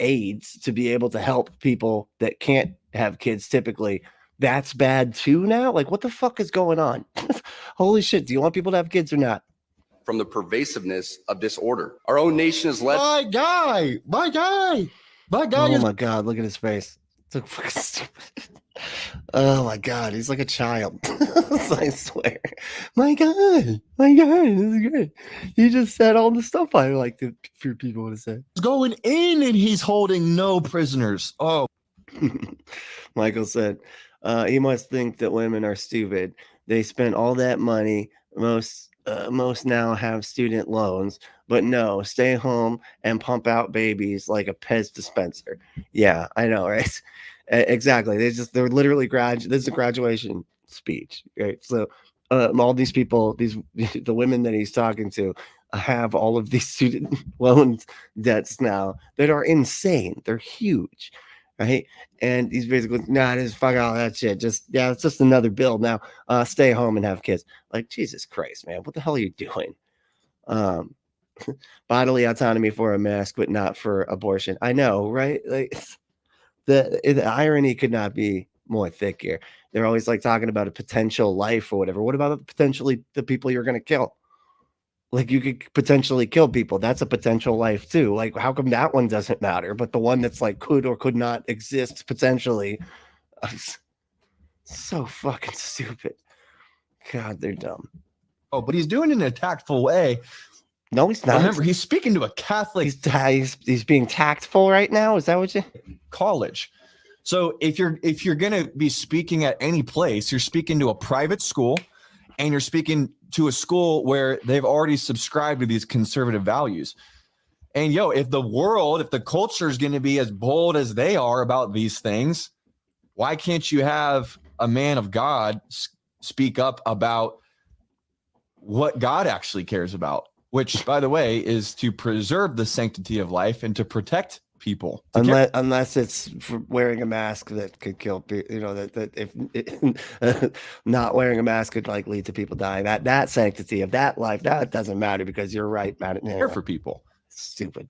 AIDS to be able to help people that can't have kids typically, that's bad too now? Like, what the fuck is going on? Holy shit, do you want people to have kids or not? From the pervasiveness of disorder. Our own nation is led. My guy Oh is my God, look at his face. So fucking stupid. Oh my God, he's like a child. I swear. My God, this is good. He just said all the stuff I like for people to say. going in and he's holding no prisoners. Oh, Michael said, he must think that women are stupid. They spent all that money. Most now have student loans, but no, stay home and pump out babies like a Pez dispenser. Yeah, I know, right? Exactly. They're literally this is a graduation speech, right? So all these people, the women that he's talking to, have all of these student loan debts now that are insane. They're huge, right? And he's basically, just fuck all that shit. It's just another bill now. Stay home and have kids. Like, Jesus Christ, man, what the hell are you doing? Bodily autonomy for a mask, but not for abortion. I know, right? Like, the irony could not be more thick here. They're always like talking about a potential life or whatever. What about potentially the people you're going to kill? Like, you could potentially kill people. That's a potential life too. Like, how come that one doesn't matter, but the one that's like could or could not exist potentially? So fucking stupid. God, they're dumb. oh, but he's doing it in a tactful way. No, he's not. Remember, he's speaking to a Catholic He's being tactful right now. Is that what you? college. So if you're gonna be speaking at any place, you're speaking to a private school, and you're speaking to a school where they've already subscribed to these conservative values. And if the culture is going to be as bold as they are about these things, why can't you have a man of God speak up about what God actually cares about, which, by the way, is to preserve the sanctity of life and to protect people. Unless it's for wearing a mask that could kill people, that if not wearing a mask could like lead to people dying. That sanctity of that life, that doesn't matter because you're right, man. Care for people. Stupid.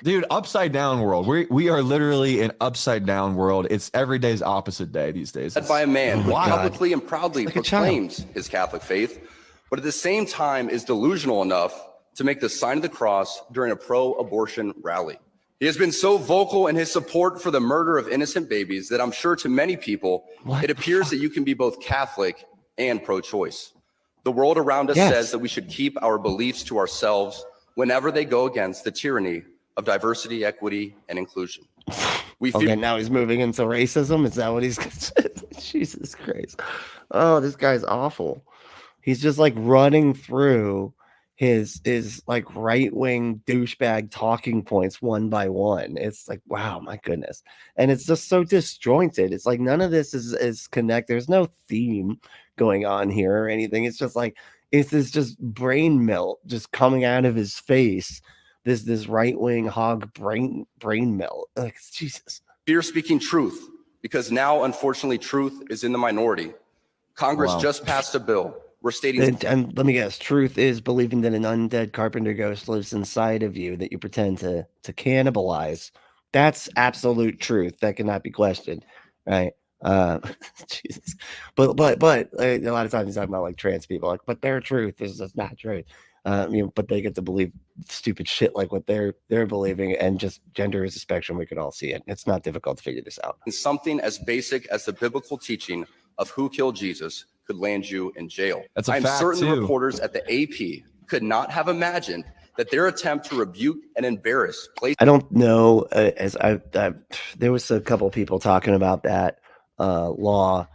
Dude, upside down world. We are literally an upside down world. It's every day's opposite day these days. Led by a man who God. publicly and proudly Like a child. proclaims his Catholic faith, but at the same time is delusional enough to make the sign of the cross during a pro-abortion rally. He has been so vocal in his support for the murder of innocent babies that I'm sure to many people, it appears that you can be both Catholic and pro-choice. The world around us says that we should keep our beliefs to ourselves whenever they go against the tyranny of diversity, equity, and inclusion. Okay, now he's moving into racism. Is that what he's Jesus Christ. Oh, this guy's awful. He's just like running through his like right-wing douchebag talking points one by one. It's like, wow, my goodness. And it's just so disjointed. It's like none of this is connected. There's no theme going on here or anything. It's just like it's this just brain melt just coming out of his face. This right-wing hog brain melt. Like, Jesus. Fear speaking truth, because now, unfortunately, truth is in the minority. Congress just passed a bill. We're stating, and let me guess, truth is believing that an undead carpenter ghost lives inside of you that you pretend to cannibalize. That's absolute truth. That cannot be questioned, right? Jesus. But a lot of times he's talking about like trans people, like, but their truth is just not truth. But they get to believe stupid shit like what they're believing, and just gender is a spectrum. We could all see it. It's not difficult to figure this out. something as basic as the biblical teaching of who killed Jesus could land you in jail. That's a I'm fact, certain too. reporters at the AP could not have imagined that their attempt to rebuke and embarrass I don't know. There was a couple people talking about that law,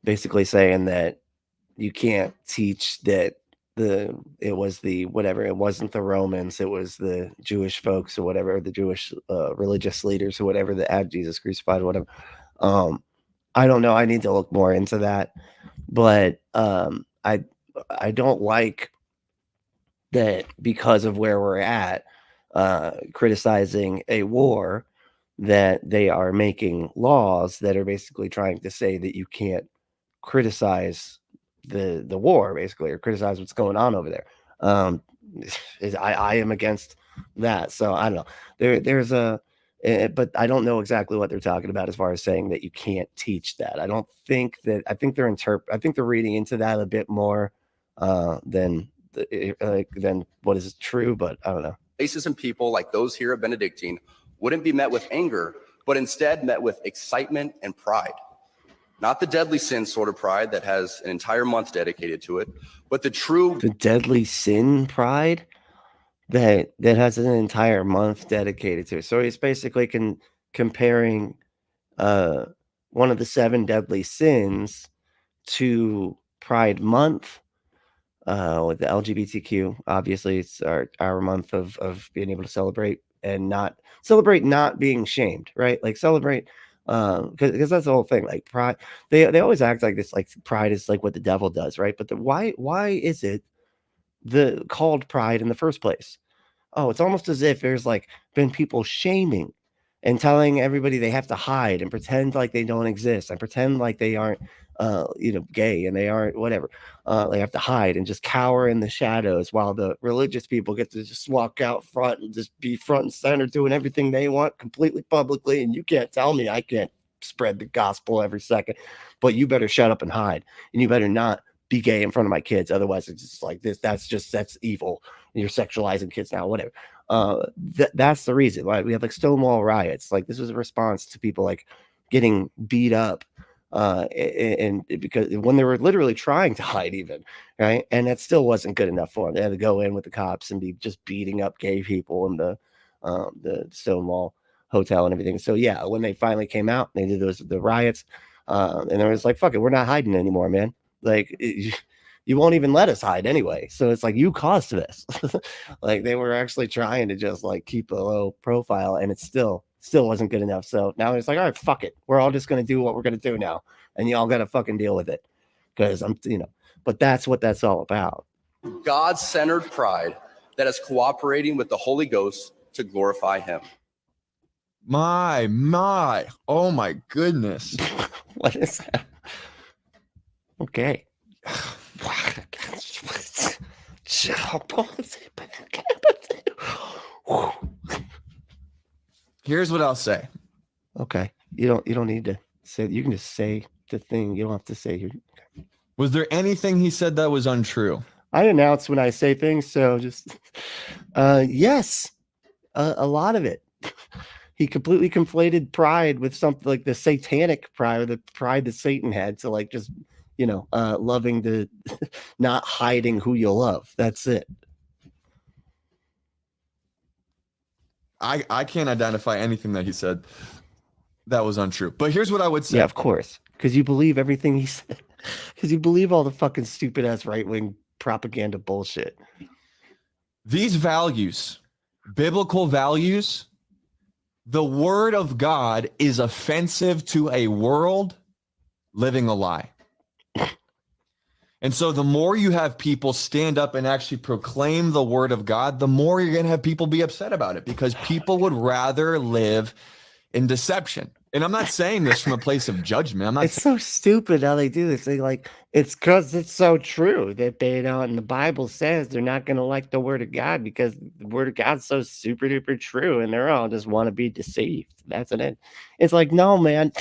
basically saying that you can't teach that it wasn't the Romans, it was the Jewish folks or whatever, the Jewish religious leaders or whatever that had Jesus crucified or whatever. I don't know. I need to look more into that, but I don't like that because of where we're at, criticizing a war, that they are making laws that are basically trying to say that you can't criticize the war, basically, or criticize what's going on over there. I am against that. So I don't know. There's a But I don't know exactly what they're talking about as far as saying that you can't teach that. I think they're reading into that a bit more than what is true, but I don't know. Places and people like those here at Benedictine wouldn't be met with anger, but instead met with excitement and pride. Not the deadly sin sort of pride that has an entire month dedicated to it, but the deadly sin pride that has an entire month dedicated to it. So he's basically comparing one of the 7 deadly sins to Pride Month with the LGBTQ. Obviously, it's our month of being able to celebrate and not being shamed, right? Like celebrate because that's the whole thing. Like pride, they always act like this, like pride is like what the devil does, right? But why is it called pride in the first place? Oh, it's almost as if there's like been people shaming and telling everybody they have to hide and pretend like they don't exist and pretend like they aren't gay and they aren't whatever. They have to hide and just cower in the shadows while the religious people get to just walk out front and just be front and center doing everything they want completely publicly. And you can't tell me I can't spread the gospel every second, but you better shut up and hide, and you better not be gay in front of my kids. Otherwise it's just like this. That's evil. You're sexualizing kids now, whatever. That's the reason why we have like Stonewall riots. Like this was a response to people like getting beat up and because when they were literally trying to hide even, right? And that still wasn't good enough for them. They had to go in with the cops and be just beating up gay people in the Stonewall hotel and everything. So yeah, when they finally came out, they did the riots, and they was like, fuck it, we're not hiding anymore, man. Like you won't even let us hide anyway. So it's like you caused this. Like they were actually trying to just like keep a low profile, and it still wasn't good enough. So now it's like, all right, fuck it. We're all just gonna do what we're gonna do now, and y'all gotta fucking deal with it. Because but that's what that's all about. God-centered pride that is cooperating with the Holy Ghost to glorify him. My, oh my goodness. What is that? Okay. Here's what I'll say. Okay. You don't need to say, you can just say the thing. You don't have to say. Was there anything he said that was untrue? I announce when I say things, so just yes. A lot of it. He completely conflated pride with something like the satanic pride, or the pride that Satan had to like just loving the not hiding who you love. That's it. I can't identify anything that he said that was untrue. But here's what I would say. Yeah, of course. Because you believe everything he said. Because you believe all the fucking stupid ass right-wing propaganda bullshit. These values, biblical values, the word of God is offensive to a world living a lie. And so the more you have people stand up and actually proclaim the word of God, the more you're going to have people be upset about it, because people would rather live in deception. And I'm not saying this from a place of judgment. It's so stupid how they do this. They like, it's because it's so true that they don't, and the Bible says they're not going to like the word of God because the word of God's so super duper true, and they're all just want to be deceived. That's it. It's like, no, man,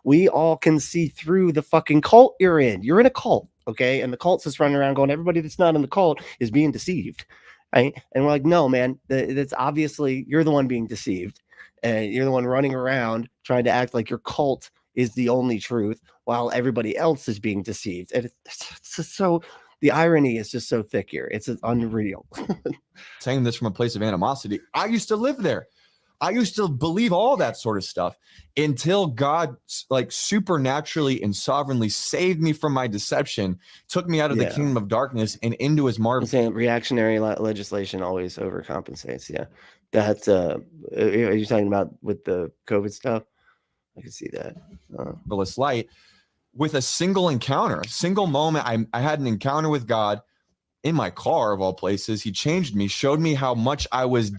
we all can see through the fucking cult you're in. You're in a cult. Okay. And the cult's just running around going, everybody that's not in the cult is being deceived. Right. And we're like, no, man, that's obviously you're the one being deceived. And you're the one running around trying to act like your cult is the only truth while everybody else is being deceived. And it's just so, the irony is just so thick here. It's unreal. Saying this from a place of animosity. I used to live there. I used to believe all that sort of stuff until God like supernaturally and sovereignly saved me from my deception, took me out of the kingdom of darkness and into his marvelous. Reactionary legislation always overcompensates. Yeah. That's are you talking about with the COVID stuff? I can see that. Marvelous light with a single encounter, a single moment. I had an encounter with God in my car of all places. He changed me, showed me how much I was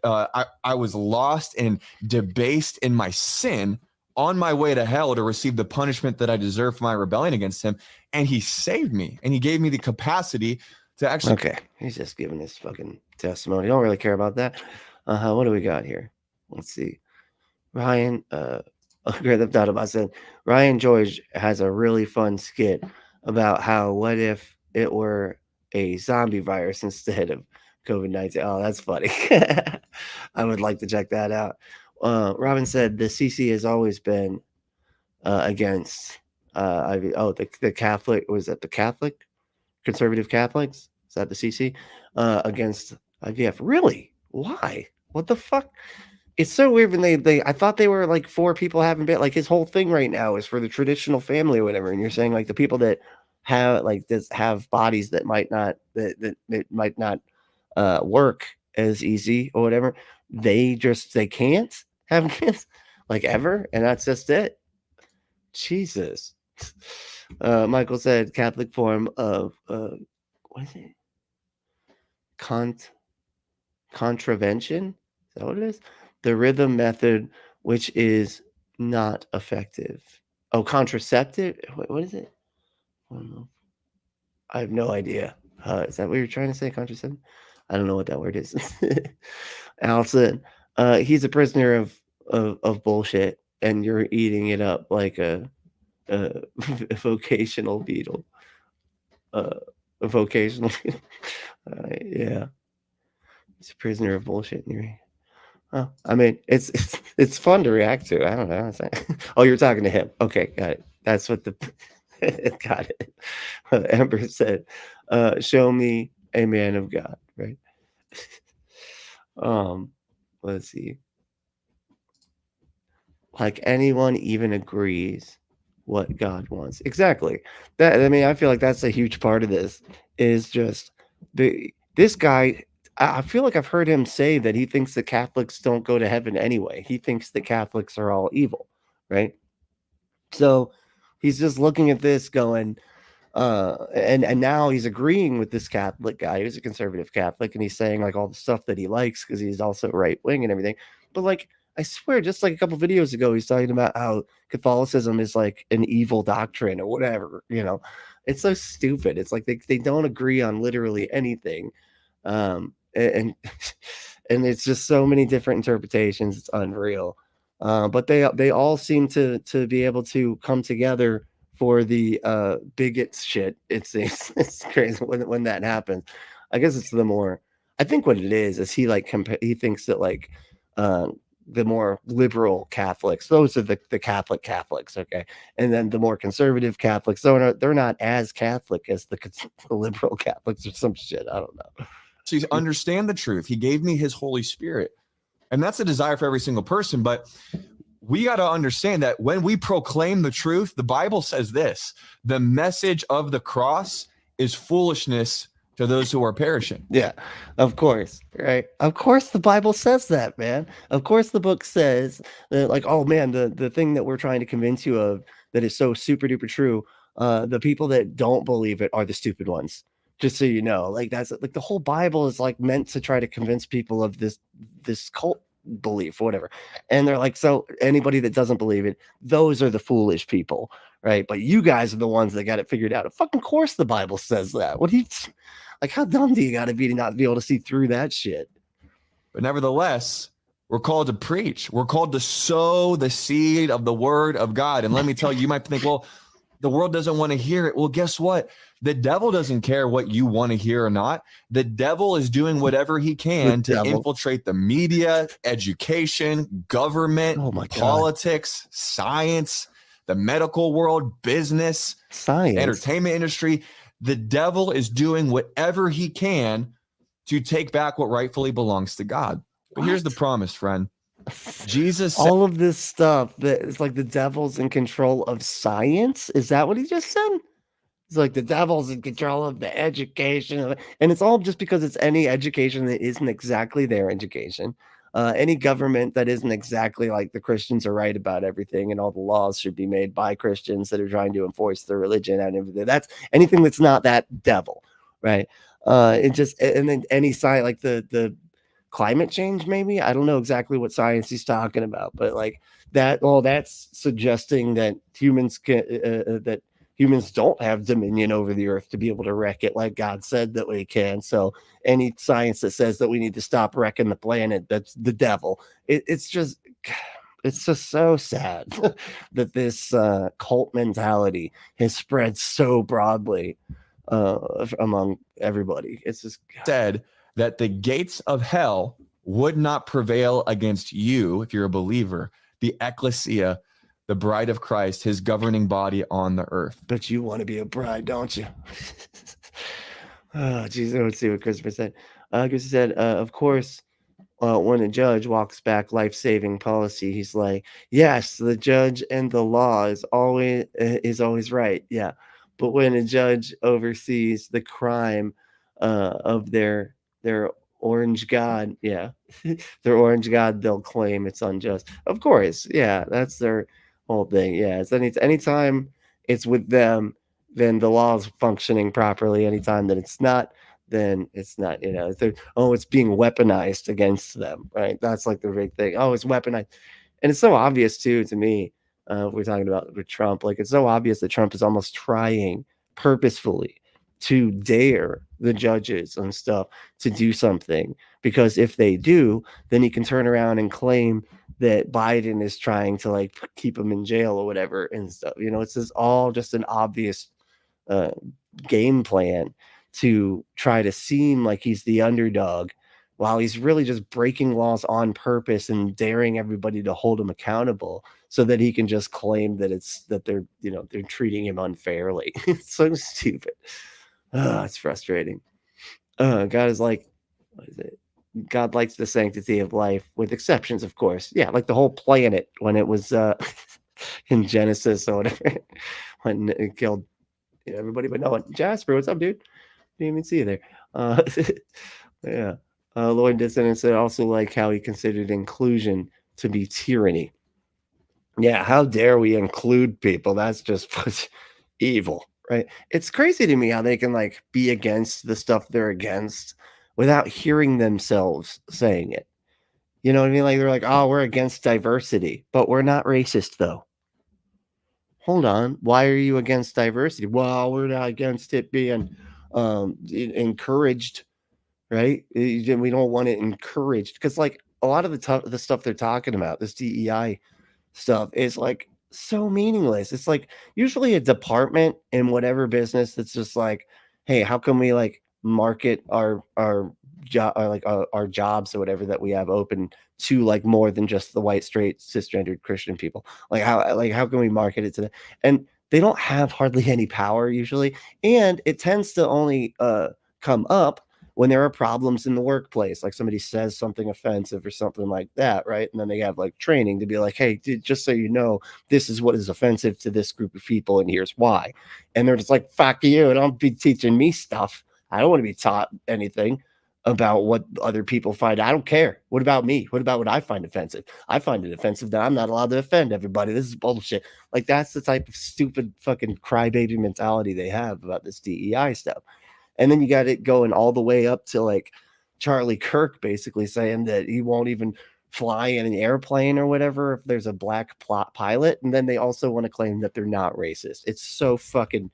I was lost and debased in my sin, on my way to hell to receive the punishment that I deserve for my rebellion against him. And he saved me, and he gave me the capacity to actually. Okay. He's just giving his fucking testimony. Don't really care about that. What do we got here? let's see. Ryan, Grand Theft Auto Bot said, Ryan George has a really fun skit about how what if it were a zombie virus instead of COVID-19. Oh, that's funny. I would like to check that out. Robin said the CC has always been against the Catholic, was that the Catholic conservative Catholics? Is that the CC against IVF? Really? Why? What the fuck? It's so weird when they I thought they were like for people having been like his whole thing right now is for the traditional family or whatever. And you're saying like the people that have like this have bodies that might not that might not work as easy or whatever, they can't have kids like ever, and that's just it. Jesus. Michael said Catholic form of what is it? Contravention? Is that what it is? The rhythm method, which is not effective. Oh, contraceptive? What is it? I have no idea. Is that what you're trying to say? Contraceptive? I don't know what that word is. Allison, he's a prisoner of bullshit, and you're eating it up like a vocational beetle. A vocational beetle. Yeah. He's a prisoner of bullshit. Oh, I mean, it's fun to react to. I don't know. Oh, you're talking to him. Okay, got it. That's what the got it. Amber said, "Show me a man of God." Right. Let's see. Like anyone even agrees what God wants. Exactly. That I mean, I feel like that's a huge part of this. Is just this guy. I feel like I've heard him say that he thinks that Catholics don't go to heaven anyway. He thinks that Catholics are all evil, right? So he's just looking at this going, and now he's agreeing with this Catholic guy who's a conservative Catholic, and he's saying like all the stuff that he likes because he's also right wing and everything. But like, I swear, just like a couple videos ago, he's talking about how Catholicism is like an evil doctrine or whatever. You know, it's so stupid. It's like they don't agree on literally anything. And and it's just so many different interpretations. It's unreal. But they all seem to be able to come together for the bigots shit. It's crazy when that happens. I guess it's the more. I think what it is he like he thinks that like the more liberal Catholics, those are the Catholic Catholics, okay, and then the more conservative Catholics, they're not as Catholic as the liberal Catholics or some shit. I don't know. So you understand the truth. He gave me his Holy Spirit. And that's a desire for every single person. But we got to understand that when we proclaim the truth, the Bible says this: the message of the cross is foolishness to those who are perishing. Yeah, of course. Right. Of course, the Bible says that, man. Of course, the book says that, like, oh man, the thing that we're trying to convince you of that is so super duper true. The people that don't believe it are the stupid ones. Just so you know, like that's like the whole Bible is like meant to try to convince people of this cult belief, whatever. And they're like, so anybody that doesn't believe it, those are the foolish people, right? But you guys are the ones that got it figured out. Of fucking course, the Bible says that. What do you like? How dumb do you got to be to not be able to see through that shit? But nevertheless, we're called to preach. We're called to sow the seed of the word of God. And let me tell you, you might think, well, the world doesn't want to hear it. Well, guess what? The devil doesn't care what you want to hear or not. The devil is doing whatever he can to infiltrate the media, education, government, politics, science, the medical world, business, science, entertainment industry. The devil is doing whatever he can to take back what rightfully belongs to God. But here's the promise, friend. Jesus said, all of this stuff that it's like the devil's in control of science. Is that what he just said? It's like the devil's in control of the education, and it's all just because it's any education that isn't exactly their education. Any government that isn't exactly like the Christians are right about everything, and all the laws should be made by Christians that are trying to enforce their religion and everything. That's anything that's not that devil, right? It just, and then any side like the climate change, maybe. I don't know exactly what science he's talking about, but like that, well, that's suggesting that humans can humans don't have dominion over the earth to be able to wreck it like God said that we can. So any science that says that we need to stop wrecking the planet, that's the devil. It's just so sad that this cult mentality has spread so broadly among everybody. It's just said that the gates of hell would not prevail against you if you're a believer, the ecclesia, the bride of Christ, his governing body on the earth. But you want to be a bride, don't you? Oh, geez, let's see what Christopher said. Christopher said, of course, when a judge walks back life-saving policy, he's like, yes, the judge and the law is always right. Yeah. But when a judge oversees the crime of their orange god, yeah, their orange god, they'll claim it's unjust. Of course, yeah, that's their whole thing. Yeah, it's anytime it's with them, then the law is functioning properly. Anytime that it's not, then it's not. You know, it's being weaponized against them, right? That's like the big thing. Oh, it's weaponized, and it's so obvious too to me. We're talking about with Trump, like it's so obvious that Trump is almost trying purposefully to dare the judges and stuff to do something, because if they do, then he can turn around and claim that Biden is trying to like keep him in jail or whatever and stuff. You know, it's just all just an obvious game plan to try to seem like he's the underdog while he's really just breaking laws on purpose and daring everybody to hold him accountable so that he can just claim that they're treating him unfairly. It's so stupid. It's frustrating. God is like, what is it? God likes the sanctity of life, with exceptions, of course. Yeah, like the whole planet when it was in Genesis or whatever, when it killed everybody but no one. Jasper, what's up, dude? Didn't even see you there. Yeah. Lloyd Dissonant said also like how he considered inclusion to be tyranny. Yeah, how dare we include people? That's just evil, right? It's crazy to me how they can like be against the stuff they're against without hearing themselves saying it. You know what I mean? Like they're like, oh, we're against diversity, but we're not racist though. Hold on. Why are you against diversity? Well, we're not against it being encouraged, right? We don't want it encouraged because like a lot of the stuff they're talking about, this DEI stuff is like so meaningless. It's like usually a department in whatever business that's just like, hey, how can we like market our job or like our jobs or whatever that we have open to like more than just the white, straight, cisgendered Christian people? Like how can we market it to them? And they don't have hardly any power usually, and it tends to only come up when there are problems in the workplace, like somebody says something offensive or something like that, right? And then they have like training to be like, hey, dude, just so you know, this is what is offensive to this group of people, and here's why. And they're just like, fuck you, and don't be teaching me stuff. I don't want to be taught anything about what other people find. I don't care. What about me? What about what I find offensive? I find it offensive that I'm not allowed to offend everybody. This is bullshit. Like that's the type of stupid fucking crybaby mentality they have about this DEI stuff. And then you got it going all the way up to like Charlie Kirk basically saying that he won't even fly in an airplane or whatever if there's a black pilot. And then they also want to claim that they're not racist. It's so fucking,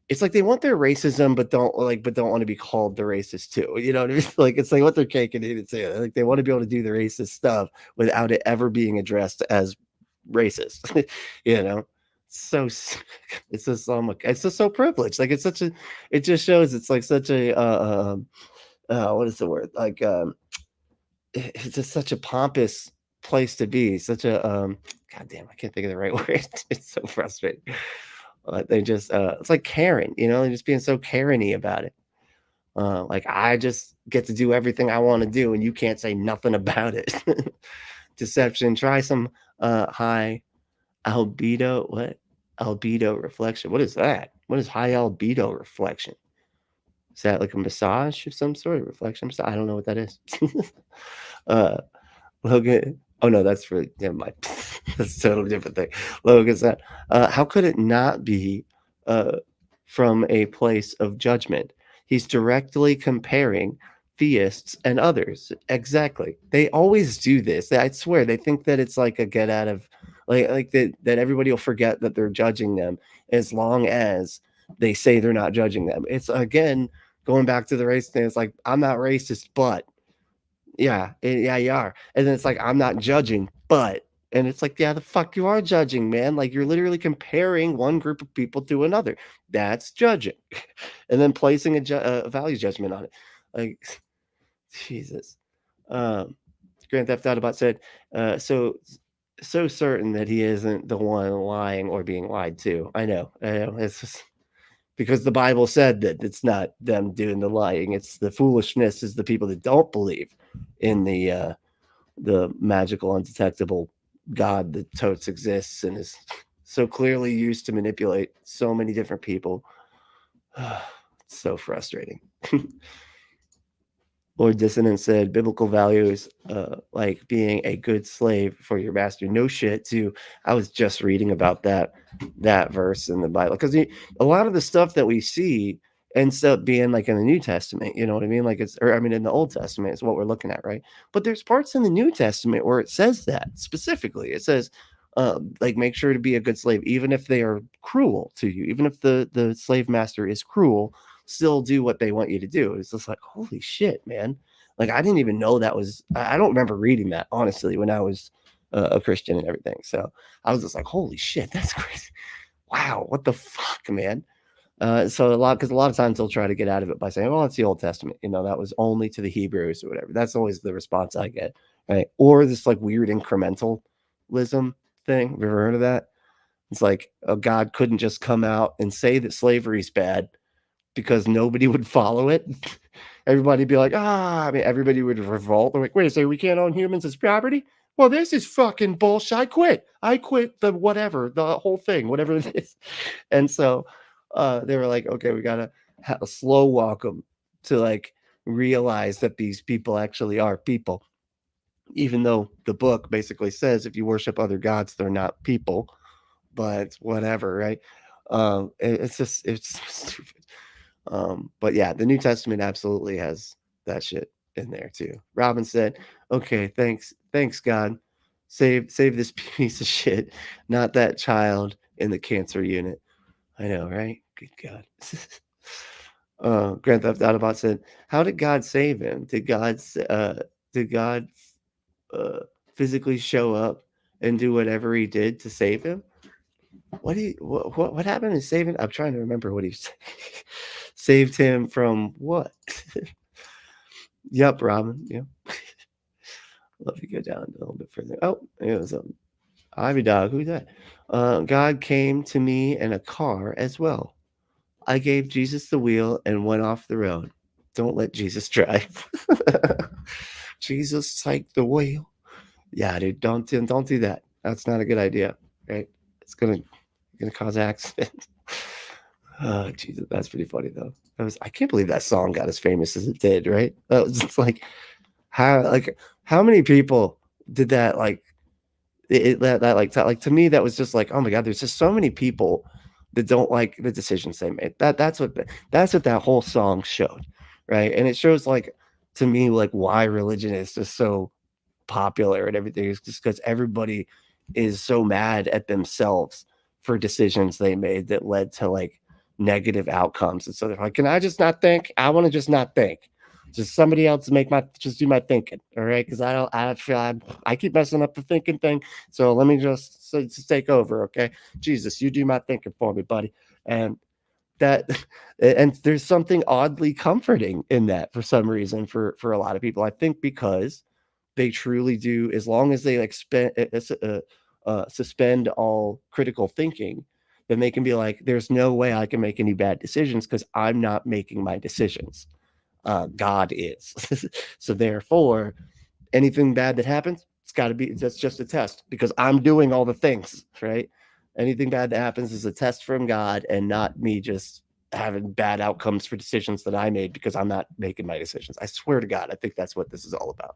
it's like they want their racism, but don't want to be called the racist too. You know what I mean? Like it's like what they're caking it and saying. Like they want to be able to do the racist stuff without it ever being addressed as racist. You know? So it's just so privileged. Like it just shows it's like such a what is the word, like it's just such a pompous place to be, such a god damn, I can't think of the right word. It's so frustrating. They just it's like Karen, you know, they're just being so Karen-y about it. Like I just get to do everything I want to do and you can't say nothing about it. Deception. Try some high albedo reflection. What is that? What is high albedo reflection? Is that like a massage of some sort of reflection? I don't know what that is. Logan. Oh no, that's for never mind. That's a totally different thing. Logan said, how could it not be from a place of judgment? He's directly comparing theists and others. Exactly. They always do this. I swear they think that it's like a get out of like that everybody will forget that they're judging them as long as they say they're not judging them. It's again going back to the race thing. It's like, I'm not racist, but yeah, yeah, you are. And then it's like, I'm not judging, but, and it's like, yeah, the fuck you are judging, man. Like, you're literally comparing one group of people to another. That's judging. And then placing a value judgment on it. Like, Jesus. Grand Theft Autobot said, so certain that he isn't the one lying or being lied to. I know. It's just because the Bible said that it's not them doing the lying. It's the foolishness is the people that don't believe in the magical, undetectable God that totes exists and is so clearly used to manipulate so many different people. It's so frustrating. Lord Dissonant said biblical values like being a good slave for your master. No shit, too. I was just reading about that verse in the Bible, because a lot of the stuff that we see ends up being like in the New Testament. You know what I mean? Like in the Old Testament is what we're looking at, right? But there's parts in the New Testament where it says that specifically. It says, like, make sure to be a good slave, even if they are cruel to you, even if the slave master is cruel. Still do what they want you to do. It's just like, holy shit, man. Like, I didn't even know that was, I don't remember reading that, honestly, when I was a Christian and everything. So I was just like, holy shit, that's crazy. Wow, what the fuck, man. So a lot of times they'll try to get out of it by saying, well, it's the Old Testament, that was only to the Hebrews or whatever. That's always the response I get, right? Or this like weird incrementalism thing. Have you ever heard of that? It's like, God couldn't just come out and say that slavery is bad, because nobody would follow it. Everybody'd be like, everybody would revolt. They're like, wait a second, we can't own humans as property? Well, this is fucking bullshit. I quit the whatever, the whole thing, whatever it is. And so they were like, okay, we got to have a slow walk them to like realize that these people actually are people. Even though the book basically says if you worship other gods, they're not people, but whatever, right? It's stupid. But yeah, the New Testament absolutely has that shit in there too. Robin said, okay, thanks God. Save this piece of shit, not that child in the cancer unit. I know, right? Good God. Grand Theft Autobot said, how did God save him? Did God physically show up and do whatever he did to save him? What happened in saving? I'm trying to remember what he saved him from. What? Yep, Robin. Yeah. Let me go down a little bit further. Oh, it was Ivy Dog. Who's that? God came to me in a car as well. I gave Jesus the wheel and went off the road. Don't let Jesus drive. Jesus, take the wheel. Yeah, dude, don't do that. That's not a good idea, right? It's gonna cause accidents. Oh, Jesus, that's pretty funny though. I can't believe that song got as famous as it did, right? That was just like how many people did that? Like to me, that was just like, oh my God, there's just so many people that don't like the decisions they made. That's what that whole song showed, right? And it shows, like, to me, like, why religion is just so popular and everything is just because everybody is so mad at themselves for decisions they made that led to like negative outcomes. And so they're like, can I just not think? I want to just not think. Just somebody else just do my thinking. All right. Cause I keep messing up the thinking thing. So let me just take over. Okay. Jesus, you do my thinking for me, buddy. And there's something oddly comforting in that for some reason for a lot of people. I think because they truly do, as long as they like suspend all critical thinking, then they can be like, there's no way I can make any bad decisions because I'm not making my decisions. God is. So therefore, anything bad that happens, that's just a test because I'm doing all the things, right? Anything bad that happens is a test from God and not me just having bad outcomes for decisions that I made because I'm not making my decisions. I swear to God, I think that's what this is all about.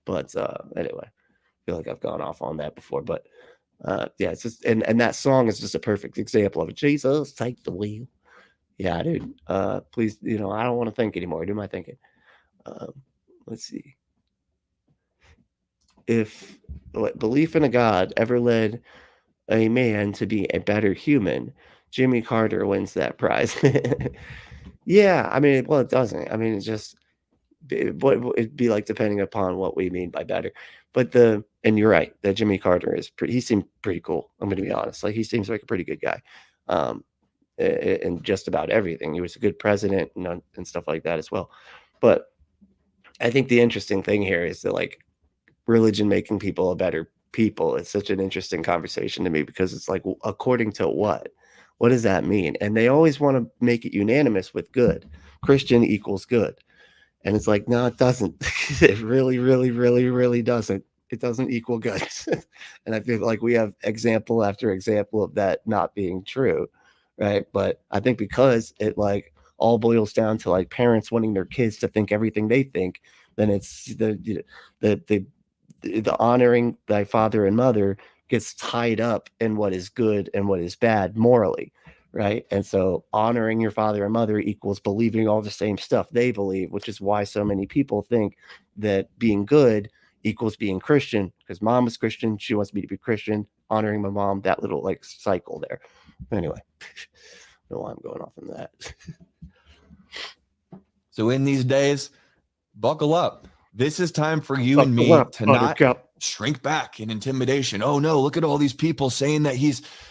But anyway, I feel like I've gone off on that before, but yeah, it's just, and that song is just a perfect example of it. Jesus, take the wheel. Yeah, dude. Please, I don't want to think anymore. Do my thinking. Let's see. if belief in a God ever led a man to be a better human, Jimmy Carter wins that prize. Yeah, I mean, well, it doesn't. I mean, it's just what it'd be like depending upon what we mean by better. But and you're right that Jimmy Carter is he seemed pretty cool. I'm going to be honest. Like he seems like a pretty good guy, in just about everything. He was a good president and stuff like that as well. But I think the interesting thing here is that like religion making people a better people. It's such an interesting conversation to me because it's like, according to what? What does that mean? And they always want to make it unanimous with good. Christian equals good. And it's like, no, it doesn't. It really, really, really, really doesn't. It doesn't equal good. And I feel like we have example after example of that not being true. Right. But I think because it like all boils down to like parents wanting their kids to think everything they think, then it's the honoring thy father and mother gets tied up in what is good and what is bad morally. Right. And so honoring your father and mother equals believing all the same stuff they believe, which is why so many people think that being good equals being Christian, because mom is Christian. She wants me to be Christian, honoring my mom, that little like cycle there. Anyway, I don't know why I'm going off on that. So in these days, buckle up. This is time for you and me to not shrink back in intimidation. Oh no, look at all these people saying that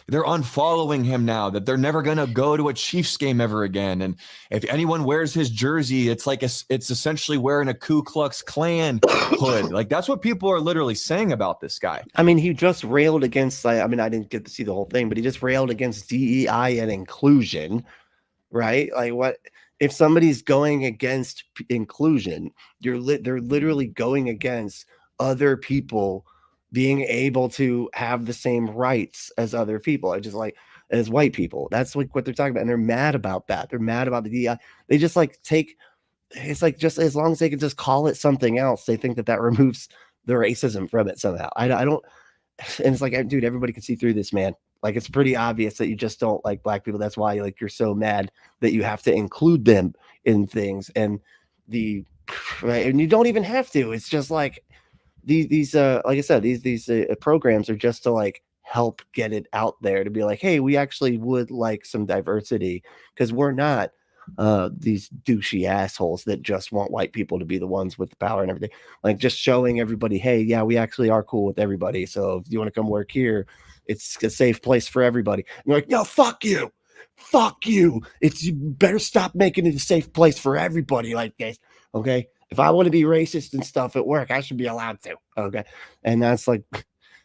they're unfollowing him now, that they're never going to go to a Chiefs game ever again. And if anyone wears his jersey, it's like it's essentially wearing a Ku Klux Klan hood. Like that's what people are literally saying about this guy. I mean, he just railed against, I mean, I didn't get to see the whole thing, but he just railed against DEI and inclusion, right? Like what? If somebody's going against inclusion, they're literally going against other people being able to have the same rights as other people. I just like as white people. That's like what they're talking about. And they're mad about that. They're mad about the DEI. They just like it's like just as long as they can just call it something else, they think that removes the racism from it somehow. I don't, and it's like, dude, everybody can see through this, man. Like, it's pretty obvious that you just don't like black people. That's why like you're so mad that you have to include them in things. And right, and you don't even have to. It's just like these like I said, these programs are just to like help get it out there, to be like, hey, we actually would like some diversity, because we're not these douchey assholes that just want white people to be the ones with the power and everything. Like just showing everybody, hey, yeah, we actually are cool with everybody. So if you want to come work here, it's a safe place for everybody. And you're like, no, fuck you. You better stop making it a safe place for everybody like this. Okay. If I want to be racist and stuff at work, I should be allowed to. Okay. And that's like,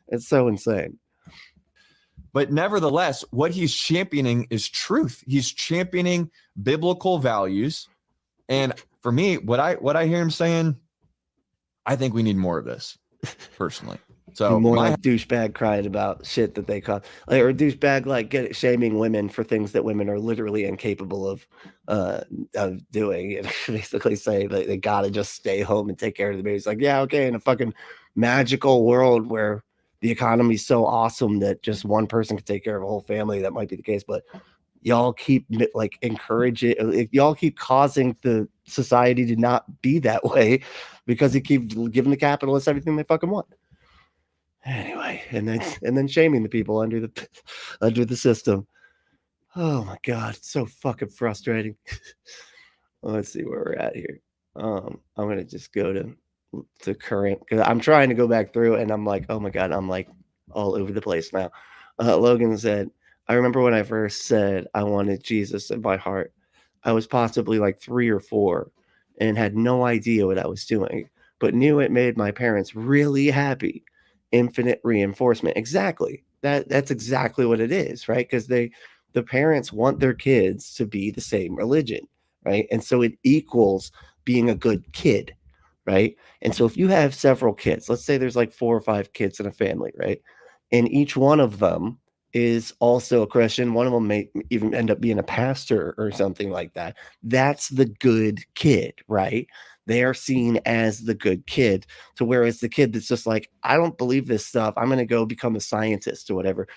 it's so insane. But nevertheless, what he's championing is truth. He's championing biblical values. And for me, what I hear him saying, I think we need more of this, personally. So more like douchebag crying about shit that they call, like, or douchebag like shaming women for things that women are literally incapable of doing, and basically say that they gotta just stay home and take care of the babies. Like, yeah, okay, in a fucking magical world where the economy is so awesome that just one person can take care of a whole family, that might be the case. But y'all keep like encouraging, y'all keep causing the society to not be that way, because you keep giving the capitalists everything they fucking want. Anyway, and then shaming the people under the system. Oh my god, it's so fucking frustrating. Let's see where we're at here. I'm gonna just go to current, because I'm trying to go back through, and I'm like, oh my god, I'm like all over the place now. Logan said, I remember when I first said I wanted Jesus in my heart, I was possibly like 3 or 4 and had no idea what I was doing, but knew it made my parents really happy. Infinite reinforcement. Exactly. That's exactly what it is, right? Because the parents want their kids to be the same religion, right? And so it equals being a good kid, right? And so if you have several kids, let's say there's like 4 or 5 kids in a family, right? And each one of them is also a Christian. One of them may even end up being a pastor or something like that. That's the good kid, right? They are seen as the good kid. So whereas the kid that's just like, I don't believe this stuff, I'm going to go become a scientist or whatever,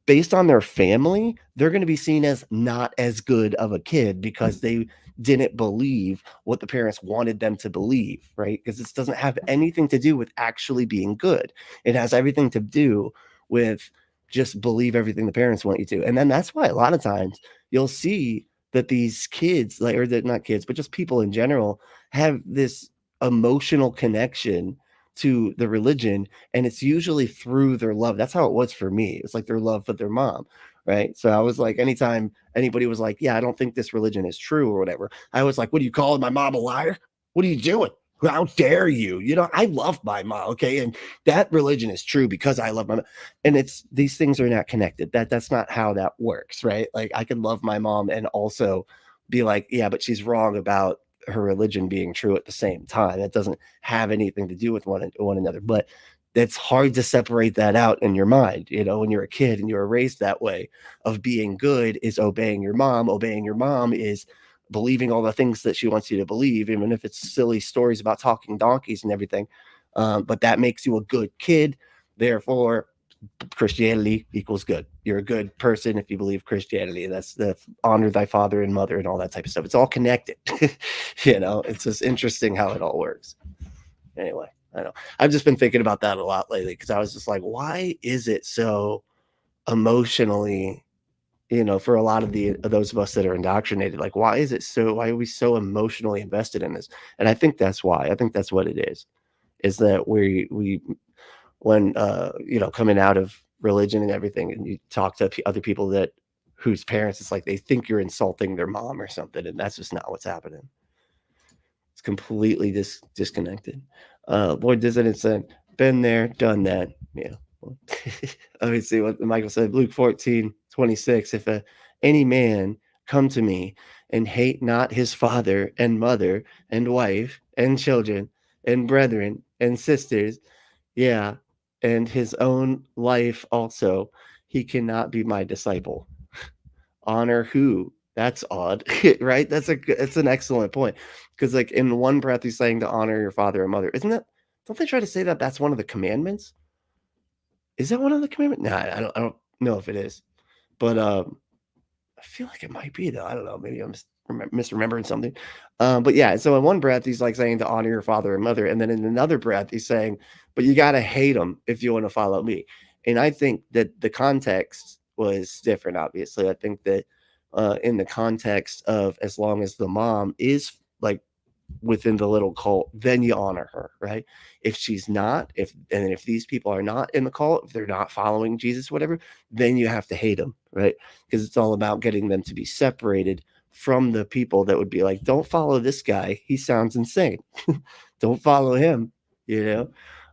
based on their family, they're going to be seen as not as good of a kid, because they didn't believe what the parents wanted them to believe, right? Because this doesn't have anything to do with actually being good. It has everything to do with just believe everything the parents want you to. And then that's why a lot of times you'll see that these kids, like, or that not kids, but just people in general, have this emotional connection to the religion, and it's usually through their love. That's how it was for me. It's like their love for their mom, right? So I was like, anytime anybody was like, yeah, I don't think this religion is true or whatever, I was like, what are you calling my mom a liar? What are you doing? How dare you? You know, I love my mom, okay? And that religion is true because I love my mom. And it's, these things are not connected. That's not how that works, right? Like, I can love my mom and also be like, yeah, but she's wrong about her religion being true at the same time. It doesn't have anything to do with one another. But it's hard to separate that out in your mind. You know, when you're a kid and you were raised that way, of being good is obeying your mom. Obeying your mom is believing all the things that she wants you to believe, even if it's silly stories about talking donkeys and everything. But that makes you a good kid. Therefore, Christianity equals good. You're a good person if you believe Christianity. That's the honor thy father and mother and all that type of stuff. It's all connected. You know, it's just interesting how it all works. Anyway, I know I've just been thinking about that a lot lately, because I was just like, why is it so emotionally, you know, for a lot of those of us that are indoctrinated, like, why are we so emotionally invested in this? And I think that's why. I think that's what it is that we when you know, coming out of religion and everything, and you talk to other people that whose parents, it's like they think you're insulting their mom or something, and that's just not what's happening. It's completely disconnected. Lord Dissident said, been there, done that. Yeah. Let me see what Michael said. Luke 14:26. If any man come to me and hate not his father and mother and wife and children and brethren and sisters, yeah, and his own life also, he cannot be my disciple. Honor who? That's odd, right? It's an excellent point, because like in one breath he's saying to honor your father and mother. Isn't that? Don't they try to say that that's one of the commandments? Is that one of the commandments? No, I don't know if it is, but I feel like it might be though. I don't know. Maybe I'm misremembering something. But yeah, so in one breath, he's like saying to honor your father and mother. And then in another breath, he's saying, but you got to hate them if you want to follow me. And I think that the context was different, obviously. I think that in the context of, as long as the mom is like within the little cult, then you honor her, right? If she's not, if these people are not in the cult, if they're not following Jesus, whatever, then you have to hate them, right? Because it's all about getting them to be separated from the people that would be like, don't follow this guy, he sounds insane. Don't follow him, you know.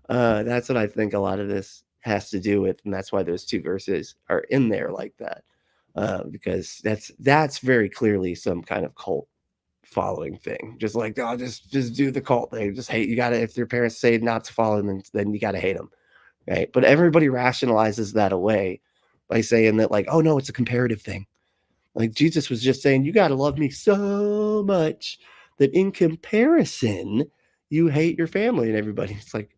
That's what I think a lot of this has to do with, and that's why those two verses are in there like that, because that's very clearly some kind of cult following thing. Just like, oh, just do the cult thing. Just hate. You gotta, if their parents say not to follow them, then you gotta hate them, right? But everybody rationalizes that away by saying that, like, oh no, it's a comparative thing. Like Jesus was just saying, you gotta love me so much that in comparison, you hate your family and everybody. It's like,